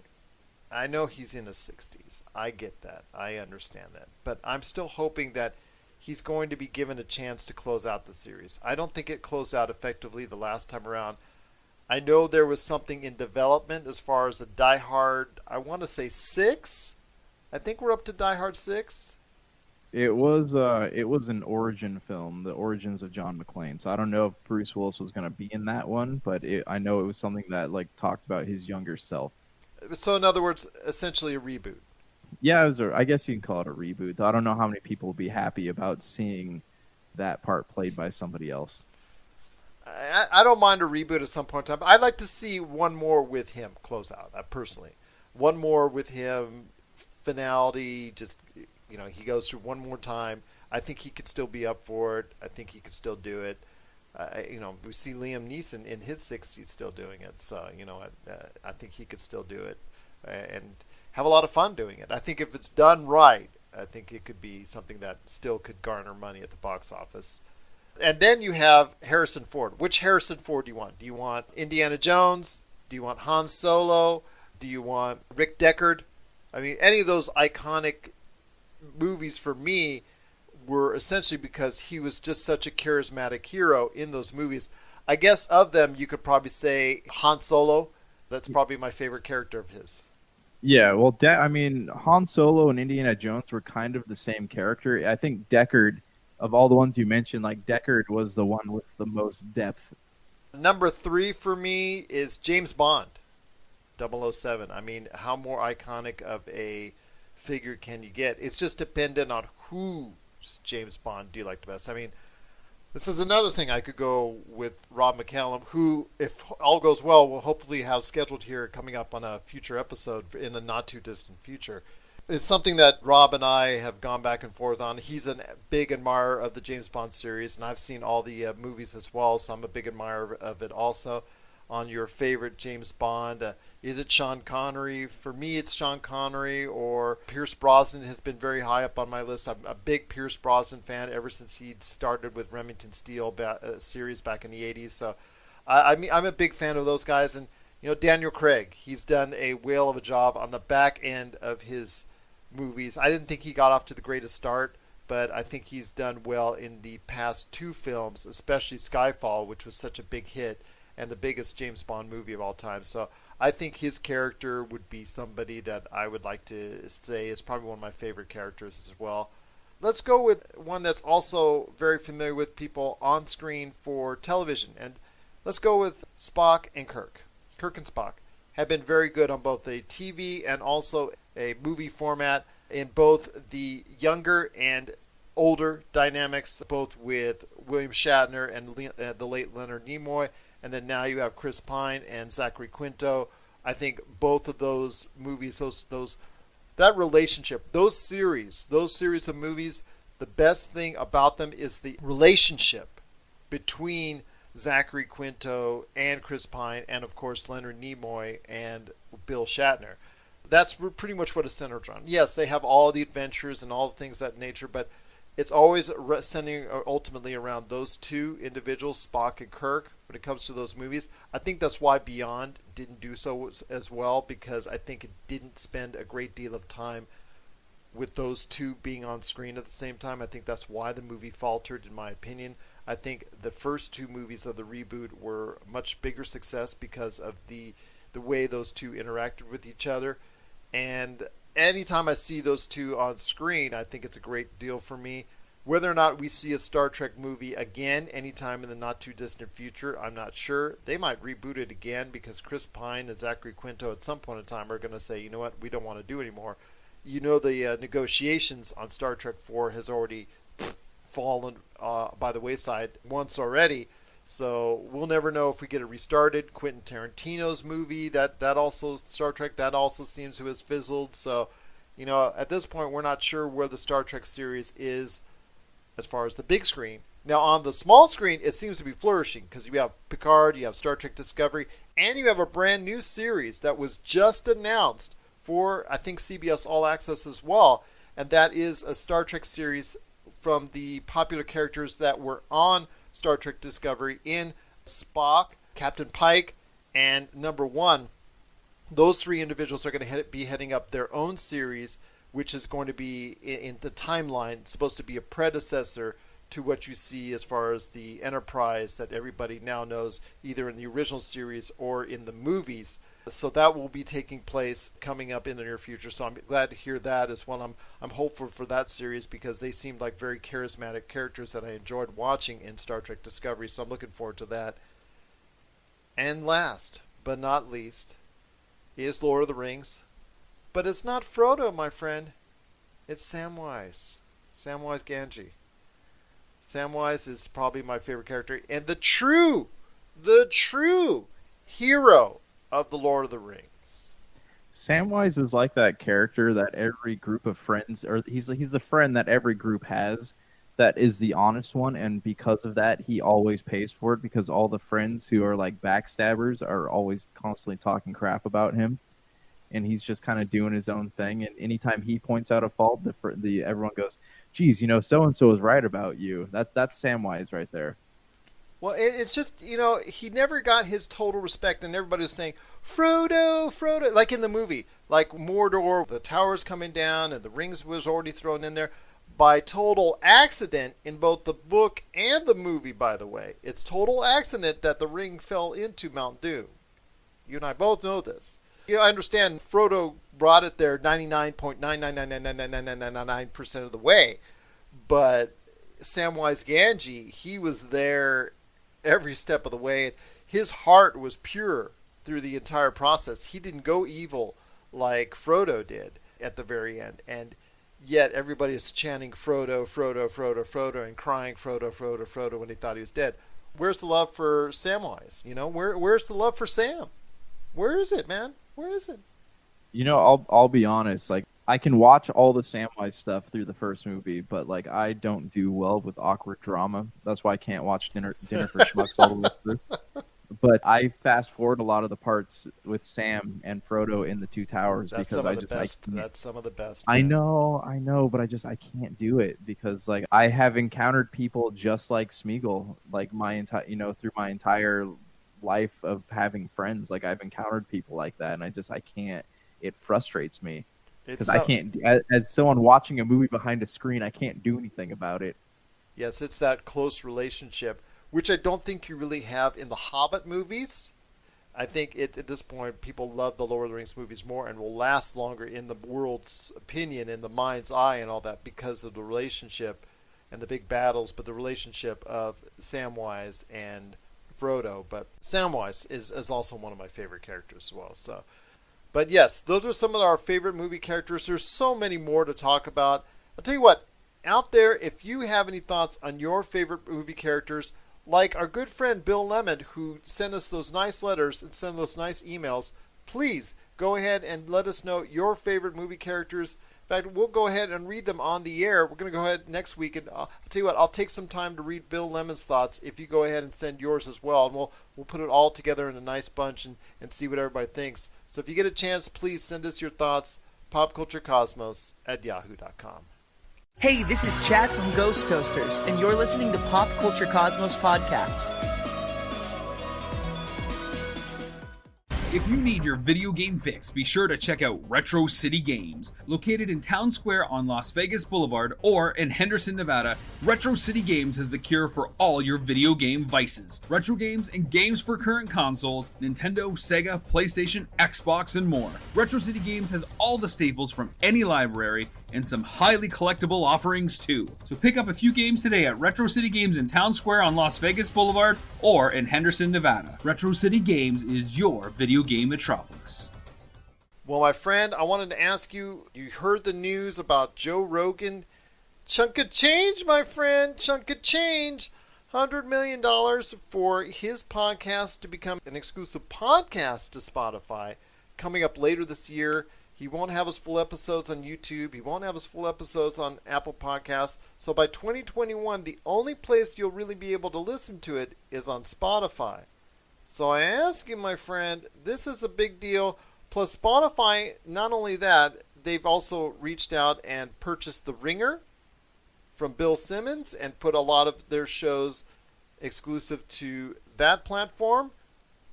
I know he's in his 60s. I get that. I understand that. But I'm still hoping that he's going to be given a chance to close out the series. I don't think it closed out effectively the last time around. I know there was something in development as far as the Die Hard, I want to say 6. I think we're up to Die Hard 6. It was an origin film, the origins of John McClane. So I don't know if Bruce Willis was going to be in that one, but I know it was something that talked about his younger self. So in other words, essentially a reboot. Yeah, I guess you can call it a reboot. I don't know how many people would be happy about seeing that part played by somebody else. I don't mind a reboot at some point in time. I'd like to see one more with him close out, personally. One more with him, finality, just... he goes through one more time. I think he could still be up for it. I think he could still do it. We see Liam Neeson in his 60s still doing it. So, I think he could still do it and have a lot of fun doing it. I think if it's done right, I think it could be something that still could garner money at the box office. And then you have Harrison Ford. Which Harrison Ford do you want? Do you want Indiana Jones? Do you want Han Solo? Do you want Rick Deckard? I mean, any of those iconic movies for me were essentially because he was just such a charismatic hero in those movies. I guess of them, you could probably say Han Solo. That's probably my favorite character of his. Yeah, well, Han Solo and Indiana Jones were kind of the same character. I think Deckard, of all the ones you mentioned, Deckard was the one with the most depth. Number 3 for me is James Bond, 007. I mean, how more iconic of a figure can you get? It's just dependent on whose James Bond do you like the best. I mean, this is another thing. I could go with Rob McCallum, who, if all goes well, will hopefully have scheduled here coming up on a future episode in the not too distant future. It's something that Rob and I have gone back and forth on. He's a big admirer of the James Bond series, and I've seen all the movies as well, so I'm a big admirer of it also. On your favorite James Bond, is it Sean Connery? For me, it's Sean Connery, or Pierce Brosnan has been very high up on my list. I'm a big Pierce Brosnan fan ever since he started with Remington Steele series back in the 80s. So I'm a big fan of those guys. And Daniel Craig, he's done a whale of a job on the back end of his movies. I didn't think he got off to the greatest start, but I think he's done well in the past 2 films, especially Skyfall, which was such a big hit and the biggest James Bond movie of all time. So I think his character would be somebody that I would like to say is probably one of my favorite characters as well. Let's go with one that's also very familiar with people on screen for television. And let's go with Spock and Kirk. Kirk and Spock have been very good on both a TV and also a movie format in both the younger and older dynamics, both with William Shatner and the late Leonard Nimoy. And then now you have Chris Pine and Zachary Quinto. I think both of those movies, that relationship, those series of movies, the best thing about them is the relationship between Zachary Quinto and Chris Pine, and of course Leonard Nimoy and Bill Shatner. That's pretty much what it's centered on. Yes, they have all the adventures and all the things of that nature, but it's always centering ultimately around those 2 individuals, Spock and Kirk, when it comes to those movies. I think that's why Beyond didn't do so as well, because I think it didn't spend a great deal of time with those two being on screen at the same time. I think that's why the movie faltered, in my opinion. I think the first two movies of the reboot were a much bigger success because of the way those two interacted with each other. And anytime I see those two on screen, I think it's a great deal for me. Whether or not we see a Star Trek movie again anytime in the not too distant future, I'm not sure. They might reboot it again because Chris Pine and Zachary Quinto at some point in time are going to say, you know what, we don't want to do anymore. You know, the negotiations on Star Trek 4 has already fallen by the wayside once already. So we'll never know if we get it restarted. Quentin Tarantino's movie, that also, Star Trek, that also seems to have fizzled. So, you know, at this point, we're not sure where the Star Trek series is as far as the big screen. Now, on the small screen, it seems to be flourishing because you have Picard, you have Star Trek Discovery, and you have a brand new series that was just announced for, I think, CBS All Access as well, and that is a Star Trek series from the popular characters that were on Star Trek Discovery in Spock, Captain Pike, and Number One. Those three individuals are going to be heading up their own series, which is going to be in the timeline, supposed to be a predecessor to what you see as far as the Enterprise that everybody now knows, either in the original series or in the movies. So that will be taking place coming up in the near future. So I'm glad to hear that as well. I'm hopeful for that series because they seemed like very charismatic characters that I enjoyed watching in Star Trek Discovery. So I'm looking forward to that. And last but not least is Lord of the Rings. But it's not Frodo, my friend. It's Samwise. Samwise Gamgee. Samwise is probably my favorite character and the true hero of the Lord of the Rings. Samwise is like that character that every group of friends, or he's the friend that every group has that is the honest one, and because of that, he always pays for it because all the friends who are like backstabbers are always constantly talking crap about him. And he's just kind of doing his own thing. And anytime he points out a fault, everyone goes, geez, you know, so-and-so is right about you. That's Samwise right there. Well, it's just, you know, he never got his total respect. And everybody was saying, Frodo, like in the movie. Like Mordor, the tower's coming down and the rings was already thrown in there. By total accident in both the book and the movie, by the way. It's total accident that the ring fell into Mount Doom. You and I both know this. You know, I understand Frodo brought it there 99.9999999% of the way, but Samwise Gamgee, he was there every step of the way. His heart was pure through the entire process. He didn't go evil like Frodo did at the very end, and yet everybody is chanting Frodo, Frodo, Frodo, Frodo, and crying Frodo, Frodo, Frodo when they thought he was dead. Where's the love for Samwise? You know, where's the love for Sam? Where is it, man? Where is it? You know, I'll be honest. Like, I can watch all the Samwise stuff through the first movie, but like, I don't do well with awkward drama. That's why I can't watch Dinner for Schmucks all the way through. But I fast forward a lot of the parts with Sam and Frodo in the Two Towers That's because that's some of the best. Man. I know, but I can't do it because like I have encountered people just like Smeagol, like through my entire life of having friends. Like I've encountered people like that, and I can't. It frustrates me because I can't. As someone watching a movie behind a screen, I can't do anything about it. Yes, it's that close relationship, which I don't think you really have in the Hobbit movies. I think at this point, people love the Lord of the Rings movies more and will last longer in the world's opinion, in the mind's eye, and all that because of the relationship and the big battles, but the relationship of Samwise and Frodo. But Samwise is also one of my favorite characters as well. So, but yes, those are some of our favorite movie characters. There's so many more to talk about. I'll tell you what, out there, if you have any thoughts on your favorite movie characters, like our good friend Bill Lemon, who sent us those nice letters and sent those nice emails, please go ahead and let us know your favorite movie characters. In fact, we'll go ahead and read them on the air. We're going to go ahead next week, and I'll tell you what, I'll take some time to read Bill Lemon's thoughts if you go ahead and send yours as well, and we'll put it all together in a nice bunch and see what everybody thinks. So if you get a chance, please send us your thoughts, popculturecosmos@yahoo.com. Hey, this is Chad from Ghost Toasters, and you're listening to Pop Culture Cosmos Podcast. If you need your video game fix, be sure to check out Retro City Games. Located in Town Square on Las Vegas Boulevard or in Henderson, Nevada, Retro City Games has the cure for all your video game vices. Retro games and games for current consoles, Nintendo, Sega, PlayStation, Xbox, and more. Retro City Games has all the staples from any library and some highly collectible offerings too. So pick up a few games today at Retro City Games in Town Square on Las Vegas Boulevard or in Henderson, Nevada. Retro City Games is your video game metropolis. Well, my friend, I wanted to ask you, you heard the news about Joe Rogan. Chunk of change, my friend, chunk of change. $100 million for his podcast to become an exclusive podcast to Spotify coming up later this year. He won't have his full episodes on YouTube. He won't have his full episodes on Apple Podcasts. So by 2021, the only place you'll really be able to listen to it is on Spotify. So I ask you, my friend, this is a big deal. Plus Spotify, not only that, they've also reached out and purchased The Ringer from Bill Simmons and put a lot of their shows exclusive to that platform.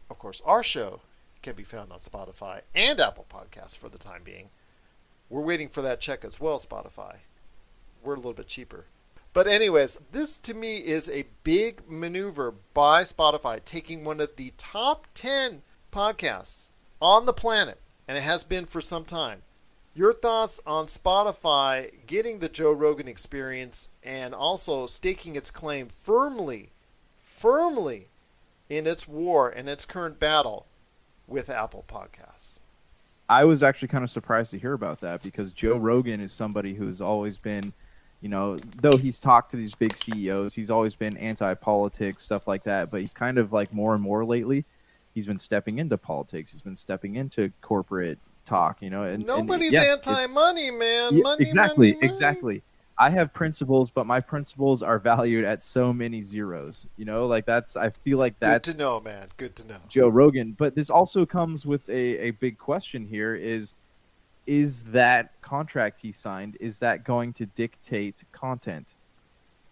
Of course, our show can be found on Spotify and Apple Podcasts for the time being. We're waiting for that check as well, Spotify. We're a little bit cheaper. But anyways, this to me is a big maneuver by Spotify, taking one of the top 10 podcasts on the planet, and it has been for some time. Your thoughts on Spotify getting the Joe Rogan Experience and also staking its claim firmly in its war and its current battle with Apple Podcasts? I was actually kind of surprised to hear about that because Joe Rogan is somebody who's always been, you know, though he's talked to these big CEOs, he's always been anti-politics, stuff like that, but he's kind of like more and more lately, he's been stepping into politics, he's been stepping into corporate talk, you know. And nobody's anti-money, man. Yeah, money, exactly, money. Exactly. I have principles, but my principles are valued at so many zeros. You know, like I feel like that's good to know, man. Good to know. Joe Rogan. But this also comes with a big question here is that contract he signed, is that going to dictate content?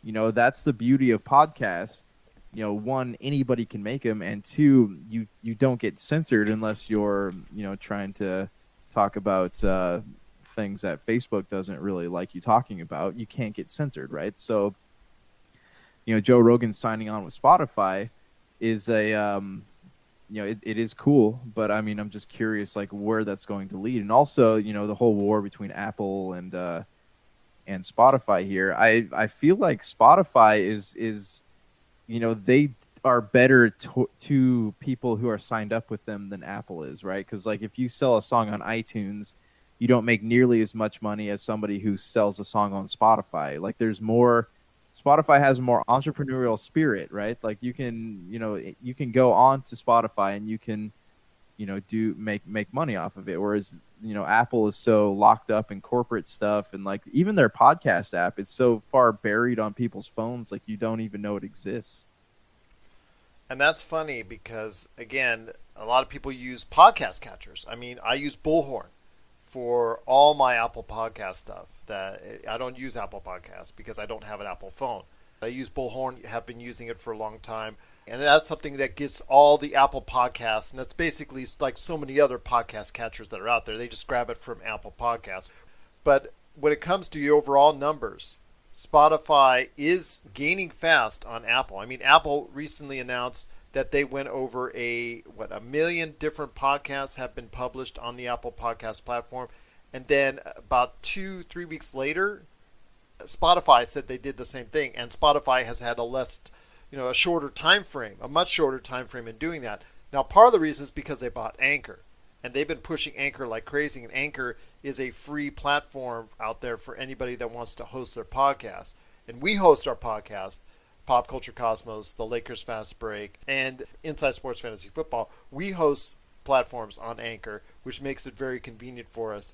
You know, that's the beauty of podcasts. You know, one, anybody can make them, and two, you don't get censored unless you're, you know, trying to talk about things that Facebook doesn't really like you talking about. You can't get censored, right? So, you know, Joe Rogan signing on with Spotify is a, you know, it is cool, but I mean, I'm just curious, like, where that's going to lead. And also, you know, the whole war between Apple and Spotify here. I feel like Spotify is, you know, they are better to people who are signed up with them than Apple is, right? Because, like, if you sell a song on iTunes, you don't make nearly as much money as somebody who sells a song on Spotify. Like, there's more, Spotify has more entrepreneurial spirit, right? Like, you can, you know, you can go on to Spotify and you can, you know, make money off of it. Whereas, you know, Apple is so locked up in corporate stuff, and like even their podcast app, it's so far buried on people's phones, like you don't even know it exists. And that's funny because, again, a lot of people use podcast catchers. I mean, I use Bullhorn for all my Apple Podcast stuff. That I don't use Apple Podcasts because I don't have an Apple phone. I use Bullhorn, have been using it for a long time. And that's something that gets all the Apple Podcasts, and that's basically like so many other podcast catchers that are out there. They just grab it from Apple Podcasts. But when it comes to the overall numbers, Spotify is gaining fast on Apple. I mean, Apple recently announced that they went over 1 million different podcasts have been published on the Apple Podcast platform. And then about 2-3 weeks later, Spotify said they did the same thing. And Spotify has had a shorter time frame, a much shorter time frame in doing that. Now, part of the reason is because they bought Anchor. And they've been pushing Anchor like crazy. And Anchor is a free platform out there for anybody that wants to host their podcast. And we host our podcast, Pop Culture Cosmos, The Lakers Fast Break, and Inside Sports Fantasy Football. We host platforms on Anchor, which makes it very convenient for us.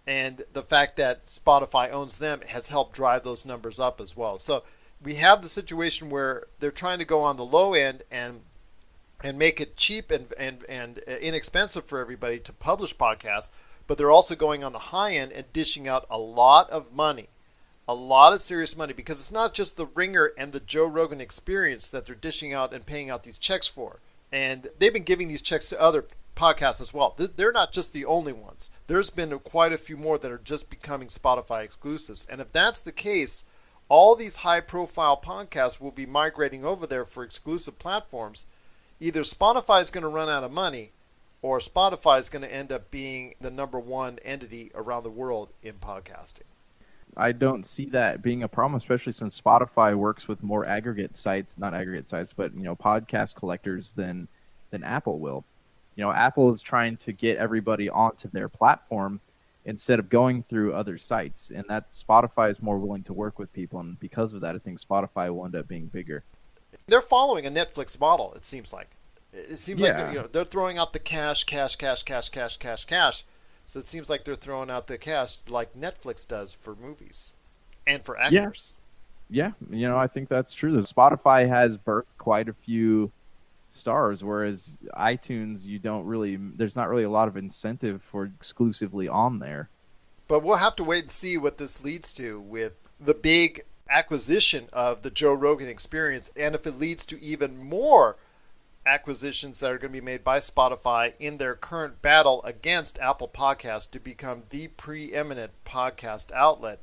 And the fact that Spotify owns them has helped drive those numbers up as well. So we have the situation where they're trying to go on the low end and make it cheap and inexpensive for everybody to publish podcasts, but they're also going on the high end and dishing out a lot of money, a lot of serious money, because it's not just the Ringer and the Joe Rogan Experience that they're dishing out and paying out these checks for. And they've been giving these checks to other podcasts as well. They're not just the only ones. There's been quite a few more that are just becoming Spotify exclusives. And if that's the case, all these high-profile podcasts will be migrating over there for exclusive platforms. Either Spotify is going to run out of money, or Spotify is going to end up being the number one entity around the world in podcasting. I don't see that being a problem, especially since Spotify works with more aggregate sites, not aggregate sites, but podcast collectors than Apple will. Apple is trying to get everybody onto their platform instead of going through other sites, and that Spotify is more willing to work with people, and because of that, I think Spotify will end up being bigger. They're following a Netflix model, it seems like. It seems Yeah. like they're throwing out the cash. So it seems like they're throwing out the cash like Netflix does for movies and for actors. Yeah, I think that's true. Spotify has birthed quite a few stars, whereas iTunes, there's not really a lot of incentive for exclusively on there. But we'll have to wait and see what this leads to with the big acquisition of the Joe Rogan Experience, and if it leads to even more acquisitions that are going to be made by Spotify in their current battle against Apple Podcasts to become the preeminent podcast outlet.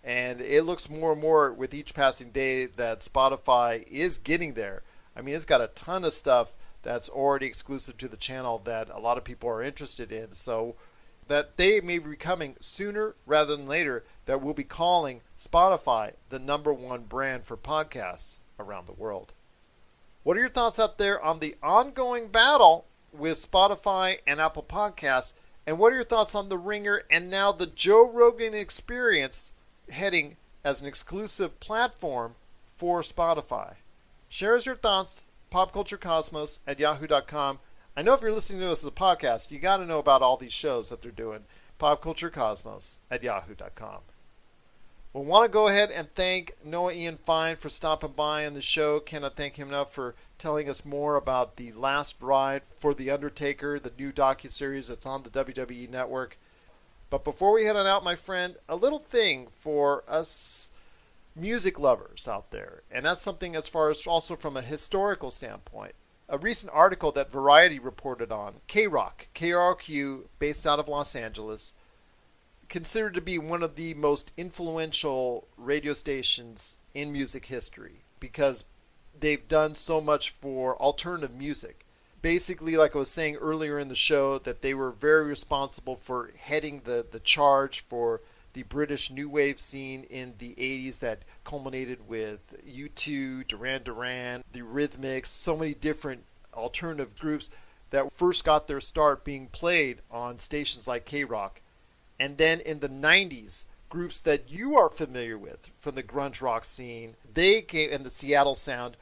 And it looks more and more with each passing day that Spotify is getting there. I mean, it's got a ton of stuff that's already exclusive to the channel that a lot of people are interested in. So that they may be coming sooner rather than later, that we'll be calling Spotify the number one brand for podcasts around the world. What are your thoughts out there on the ongoing battle with Spotify and Apple Podcasts? And what are your thoughts on The Ringer and now the Joe Rogan Experience heading as an exclusive platform for Spotify? Share us your thoughts, popculturecosmos@yahoo.com. I know if you're listening to us as a podcast, you got to know about all these shows that they're doing. popculturecosmos@yahoo.com. We want to go ahead and thank Noah Ian Fein for stopping by on the show. Cannot thank him enough for telling us more about the last ride for The Undertaker, the new docuseries that's on the WWE Network. But before we head on out, my friend, a little thing for us music lovers out there. And that's something as far as also from a historical standpoint. A recent article that Variety reported on, KROQ, KROQ, based out of Los Angeles, considered to be one of the most influential radio stations in music history because they've done so much for alternative music. Basically, like I was saying earlier in the show, that they were very responsible for heading the charge for the British new wave scene in the 80s that culminated with U2, Duran Duran, the Rhythmics, so many different alternative groups that first got their start being played on stations like KROQ. And then in the 90s, groups that you are familiar with from the grunge rock scene, they came in the Seattle sound.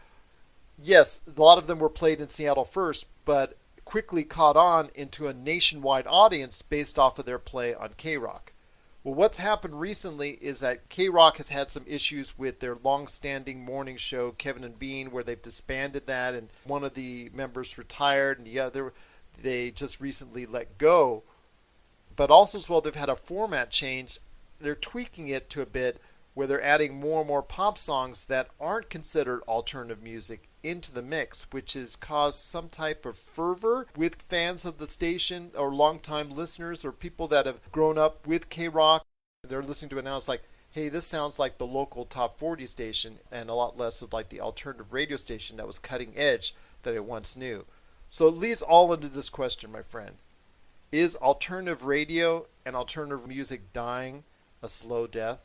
Yes, a lot of them were played in Seattle first, but quickly caught on into a nationwide audience based off of their play on KROQ. Well, what's happened recently is that KROQ has had some issues with their long-standing morning show, Kevin and Bean, where they've disbanded that, and one of the members retired, and the other they just recently let go. But also as well, they've had a format change. They're tweaking it to a bit where they're adding more and more pop songs that aren't considered alternative music into the mix, which has caused some type of fervor with fans of the station or longtime listeners or people that have grown up with KROQ. They're listening to it now. It's like, hey, this sounds like the local top 40 station and a lot less of like the alternative radio station that was cutting edge that it once knew. So it leads all into this question, my friend. Is alternative radio and alternative music dying a slow death?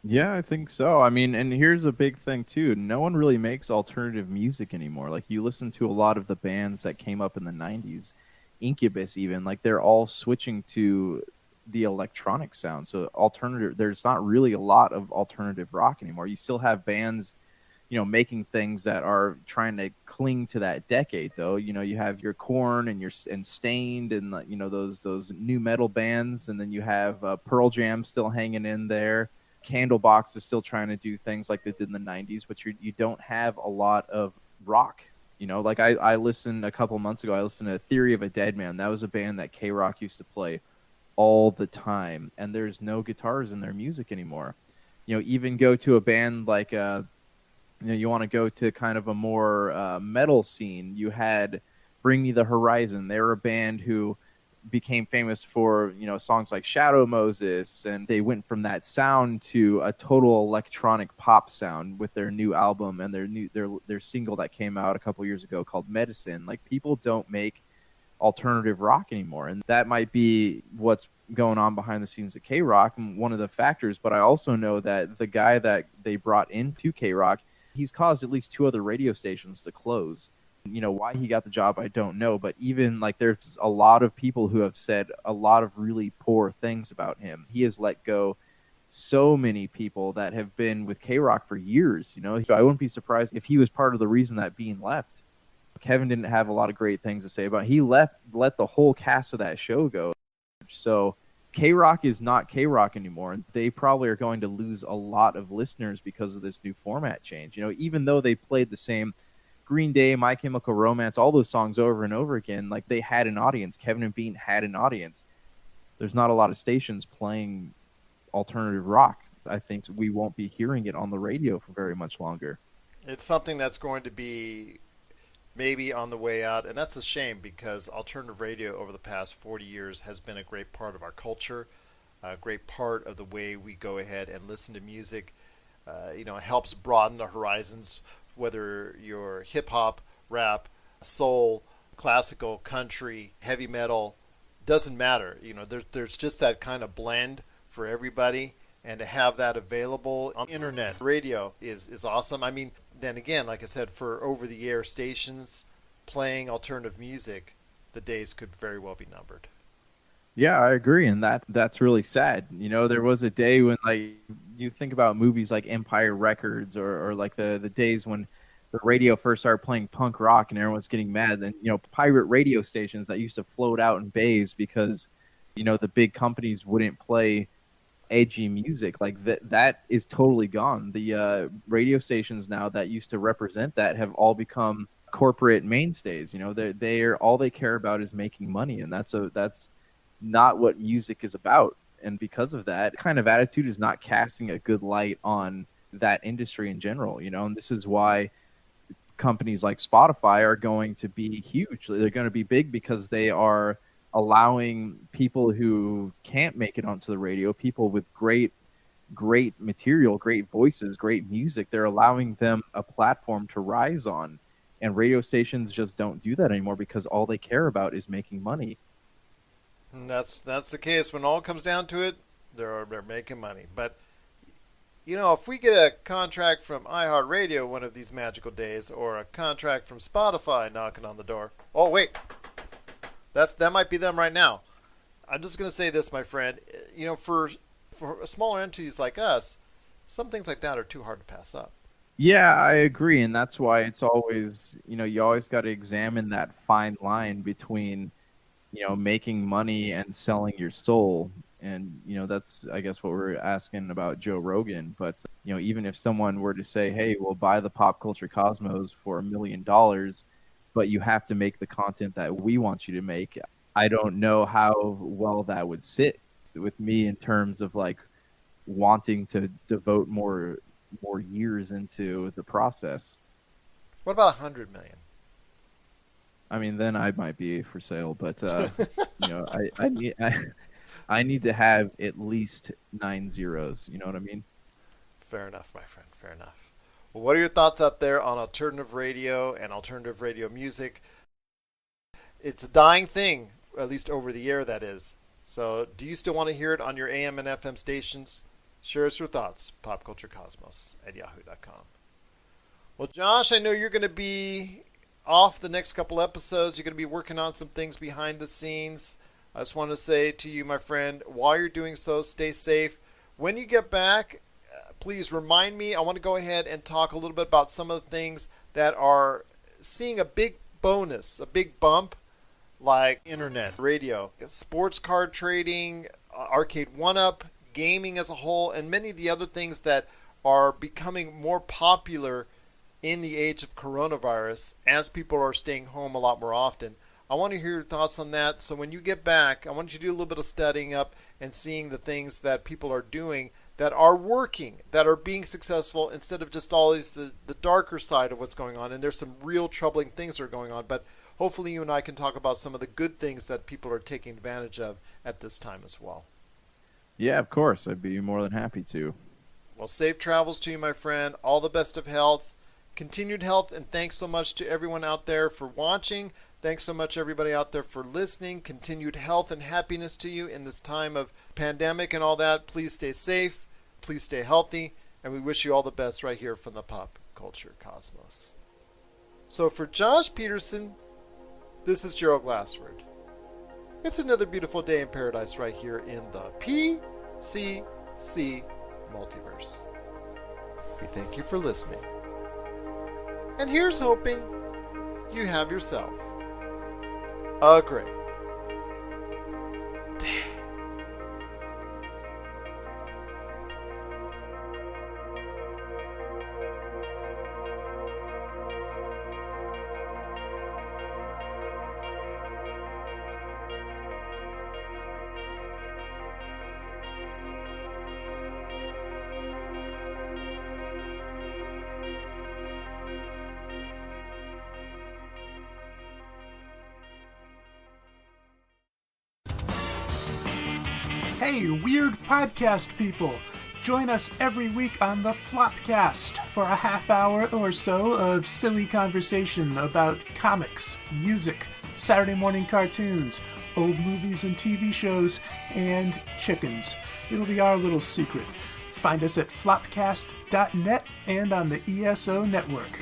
Yeah, I think so. I mean, and here's a big thing too. No one really makes alternative music anymore. Like you listen to a lot of the bands that came up in the 90s, Incubus even, like they're all switching to the electronic sound. So alternative, there's not really a lot of alternative rock anymore. You still have bands, making things that are trying to cling to that decade though. You have your Korn and Stained and those new metal bands, and then you have Pearl Jam still hanging in there. Candlebox is still trying to do things like they did in the 90s, but you don't have a lot of rock. Like I listened a couple months ago, I listened to Theory of a Dead Man. That was a band that KROQ used to play all the time, and there's no guitars in their music anymore. Even go to a band like you want to go to kind of a more metal scene. You had Bring Me the Horizon. They're a band who became famous for, you know, songs like Shadow Moses, and they went from that sound to a total electronic pop sound with their new album and their single that came out a couple years ago called Medicine. Like, people don't make alternative rock anymore, and that might be what's going on behind the scenes at KROQ, one of the factors. But I also know that the guy that they brought into KROQ, he's caused at least 2 other radio stations to close. You know, why he got the job, I don't know. But even, like, there's a lot of people who have said a lot of really poor things about him. He has let go so many people that have been with KROQ for years, you know. So I wouldn't be surprised if he was part of the reason that Bean left. Kevin didn't have a lot of great things to say about it. He let the whole cast of that show go. So KROQ is not KROQ anymore, and they probably are going to lose a lot of listeners because of this new format change. You know, even though they played the same Green Day, My Chemical Romance, all those songs over and over again, like, they had an audience. Kevin and Bean had an audience. There's not a lot of stations playing alternative rock. I think we won't be hearing it on the radio for very much longer. It's something that's going to be maybe on the way out, and that's a shame, because alternative radio over the past 40 years has been a great part of our culture, a great part of the way we go ahead and listen to music. You know, it helps broaden the horizons, whether you're hip-hop, rap, soul, classical, country, heavy metal, doesn't matter. You know, there's just that kind of blend for everybody, and to have that available on internet radio is awesome. I mean, then again, like I said, for over-the-air stations playing alternative music, the days could very well be numbered. Yeah, I agree, and that's really sad. You know, there was a day when, like, you think about movies like Empire Records or like the days when the radio first started playing punk rock and everyone's getting mad. And, you know, pirate radio stations that used to float out in bays because, you know, the big companies wouldn't play edgy music. Like, that is totally gone. The radio stations now that used to represent that have all become corporate mainstays. You know, they're all they care about is making money, and that's not what music is about. And because of that kind of attitude is not casting a good light on that industry in general, you know. And this is why companies like Spotify are going to be huge. They're going to be big because they are allowing people who can't make it onto the radio, people with great material, great voices, great music, they're allowing them a platform to rise on. And radio stations just don't do that anymore because all they care about is making money. And that's the case when all comes down to it. They're making money. But, you know, if we get a contract from iHeartRadio one of these magical days, or a contract from Spotify knocking on the door. Oh, wait. That might be them right now. I'm just going to say this, my friend. You know, for smaller entities like us, some things like that are too hard to pass up. Yeah, I agree. And that's why it's always, you know, you always got to examine that fine line between, you know, making money and selling your soul. And, you know, that's, I guess, what we're asking about Joe Rogan. But, you know, even if someone were to say, hey, we'll buy the Pop Culture Cosmos for $1 million, but you have to make the content that we want you to make, I don't know how well that would sit with me in terms of, like, wanting to devote more years into the process. What about $100 million? I mean, then I might be for sale, but you know, I need to have at least 9 zeros. You know what I mean? Fair enough, my friend. Fair enough. Well, what are your thoughts out there on alternative radio and alternative radio music? It's a dying thing, at least over the air, that is. So, do you still want to hear it on your AM and FM stations? Share us your thoughts. popculturecosmos@yahoo.com. Well, Josh, I know you're going to be off the next couple episodes. You're going to be working on some things behind the scenes. I just want to say to you, my friend, while you're doing so, stay safe. When you get back, please remind me. I want to go ahead and talk a little bit about some of the things that are seeing a big bonus, a big bump, like internet, radio, sports card trading, arcade one-up, gaming as a whole, and many of the other things that are becoming more popular in the age of coronavirus as people are staying home a lot more often. I want to hear your thoughts on that. So when you get back, I want you to do a little bit of studying up and seeing the things that people are doing that are working, that are being successful, instead of just always the darker side of what's going on. And there's some real troubling things that are going on. But hopefully you and I can talk about some of the good things that people are taking advantage of at this time as well. Yeah, of course. I'd be more than happy to. Well, safe travels to you, my friend. All the best of health, continued health, and thanks so much to everyone out there for watching. Thanks so much, everybody out there, for listening. Continued health and happiness to you in this time of pandemic and all that. Please stay safe. Please stay healthy. And we wish you all the best right here from the Pop Culture Cosmos. So for Josh Peterson, this is Gerald Glassford. It's another beautiful day in paradise right here in the PCC Multiverse. We thank you for listening. And here's hoping you have yourself a great day. Hey, weird podcast people! Join us every week on the Flopcast for a half hour or so of silly conversation about comics, music, Saturday morning cartoons, old movies and TV shows, and chickens. It'll be our little secret. Find us at flopcast.net and on the ESO network.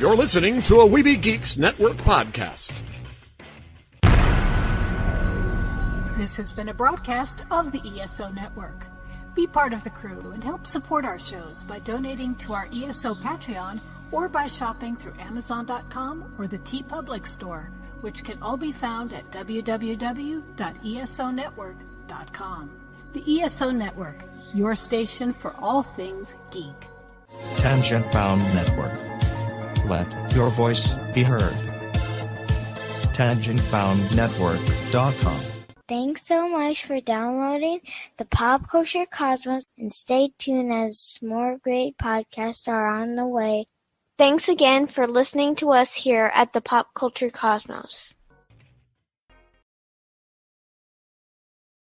You're listening to a Weeby Geeks Network podcast. This has been a broadcast of the ESO Network. Be part of the crew and help support our shows by donating to our ESO Patreon or by shopping through Amazon.com or the TeePublic store, which can all be found at www.esonetwork.com. The ESO Network, your station for all things geek. Tangent Bound Network. Let your voice be heard. TangentBoundNetwork.com. Thanks so much for downloading the Pop Culture Cosmos, and stay tuned as more great podcasts are on the way. Thanks again for listening to us here at the Pop Culture Cosmos.